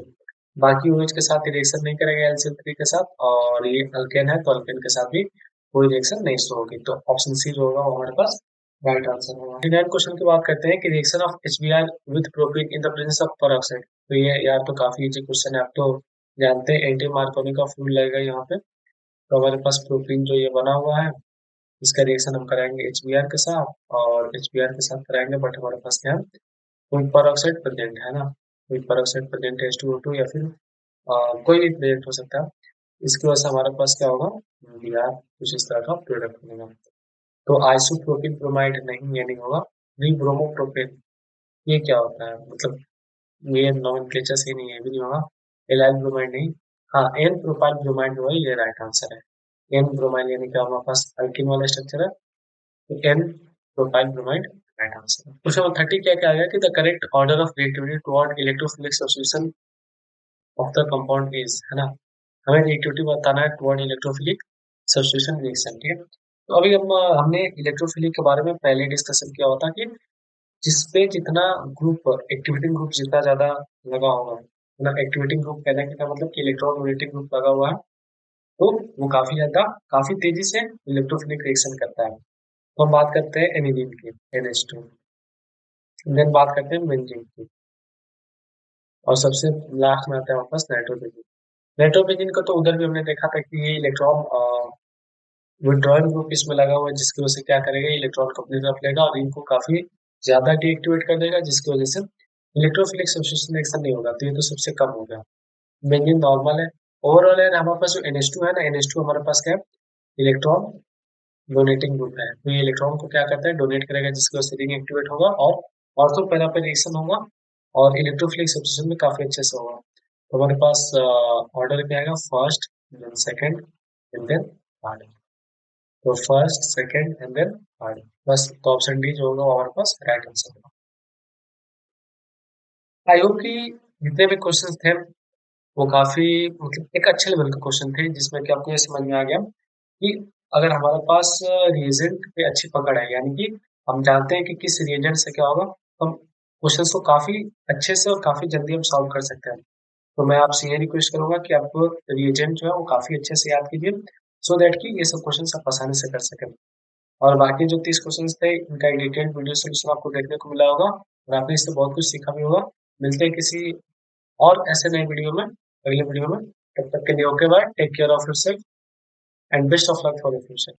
बाकी OH के साथ रिएक्शन नहीं करेगा LCl3 के साथ, और ये अल्केन है तो अल्केन के साथ भी कोई रिएक्शन नहीं शो होगी, तो ऑप्शन सी जो होगा वो हमारे पास राइट आंसर होगा। 29 क्वेश्चन की बात करते हैं कि reaction of HBr with propene in the presence of peroxide. तो ये यार तो काफी इजी क्वेश्चन है, आप तो जानते हैं एंटी मार्कोनी का फूल लगेगा यहाँ पे। तो हमारे पास प्रोपीन जो ये बना हुआ है, इसका रिएक्शन हम कराएंगे HBr के साथ, और HBr के साथ कराएंगे, बट हमारे पास क्या है, कोई पेरोक्साइड प्रेजेंट है ना, कोई पेरोक्साइड प्रेजेंट है H2O2, या फिर कोई भी प्रेजेंट हो सकता है। इसकी वजह से हमारे पास क्या होगा, Br कुछ इस तरह का प्रोडक्ट बनेगा। तो आइसोप्रोपिल ब्रोमाइड नहीं, ये नहीं होगा। ब्रोमोप्रोपेन, ये क्या होता है, मतलब ये नॉमेनक्लेचर सही नहीं है, ये भी नहीं होगा। एलाइल ब्रोमाइड नहीं। हाँ, एन प्रोपाइल ब्रोमाइड जो है ये राइट आंसर है। एन ब्रोमाइड यानी कि हमारे पास अल्किन वाला स्ट्रक्चर है, तो N propyl bromide right answer है। क्वेश्चन नंबर 30 क्या क्या आ गया कि the correct order of reactivity toward electrophilic substitution of the compound is, है ना। हमें रिएक्टिविटी बताना है टुवर्ड इलेक्ट्रोफिलिक सब्स्टिट्यूशन रिएक्शन। ठीक है, तो अभी हम हमने इलेक्ट्रोफिलिक के बारे में पहले डिस्कशन किया होता कि जिसपे जितना ग्रुप एक्टिविटी ग्रुप जितना ज्यादा लगा होगा, मतलब एक्टिविटी ग्रुप कहने का मतलब कि इलेक्ट्रॉन नेगेटिव ग्रुप लगा हुआ है, तो वो काफी तेजी से इलेक्ट्रोफिलिक रिएक्शन करता है। तो हम बात करते हैं एनिलीन की, NH2। देन बात करते हैं बेंजीन की, और सबसे लास्ट में आता है हमारे पास नाइट्रोजन। नाइट्रोजन का तो उधर भी हमने देखा था कि ये इलेक्ट्रॉन विड्रॉइंग ग्रुप इसमें लगा हुआ है, जिसकी वजह से क्या करेगा, इलेक्ट्रॉन को अपनी तरफ लेगा और इनको काफी ज्यादा डीएक्टिवेट कर देगा, जिसकी वजह से इलेक्ट्रोफिलिक सब्स्टिट्यूशन रिएक्शन नहीं होगा। तो ये तो सबसे कम हो गया। बेंजीन नॉर्मल है, ओवरऑल यार हमारे पास जो NH2 है ना, NH2 हमारे पास क्या है, इलेक्ट्रॉन डोनेटिंग ग्रुप है। तो ये इलेक्ट्रॉन को क्या करता है, डोनेट करेगा, जिसकी वजह से रिंग एक्टिवेट होगा और ऑर्थो पैरा पे रिएक्शन होगा और इलेक्ट्रोफिलिक सब्स्टिट्यूशन में काफी अच्छे से होगा। तो हमारे पास ऑर्डर क्या आएगा, first then second and then third. तो first second and then third, बस। तो ऑप्शन डी जो होगा वो हमारे पास राइट आंसर होगा। आई होप कि जितने भी क्वेश्चंस थे वो काफी मतलब एक अच्छे लेवल के क्वेश्चन थे, जिसमें कि आपको ये समझ में आ गया कि अगर हमारे पास रिएजेंट पे अच्छी पकड़ है, यानी कि हम जानते हैं कि किस रिएजेंट से क्या होगा, तो हम क्वेश्चंस को काफी अच्छे से और काफी जल्दी हम सॉल्व कर सकते हैं। तो मैं आपसे ये रिक्वेस्ट करूंगा कि आप रिएजेंट जो है वो काफी अच्छे से याद कीजिए, सो दैट कि ये सब क्वेश्चन आप आसानी से कर सकें। और बाकी जो 30 क्वेश्चंस थे इनका एक डिटेल्ड वीडियो सोल्यूशन आपको देखने को मिला होगा और आपने इससे बहुत कुछ सीखा भी होगा। मिलते हैं किसी और ऐसे नए वीडियो में, अगले वीडियो में। तब तक के लिए okay bye, take care of yourself and best of luck for the future.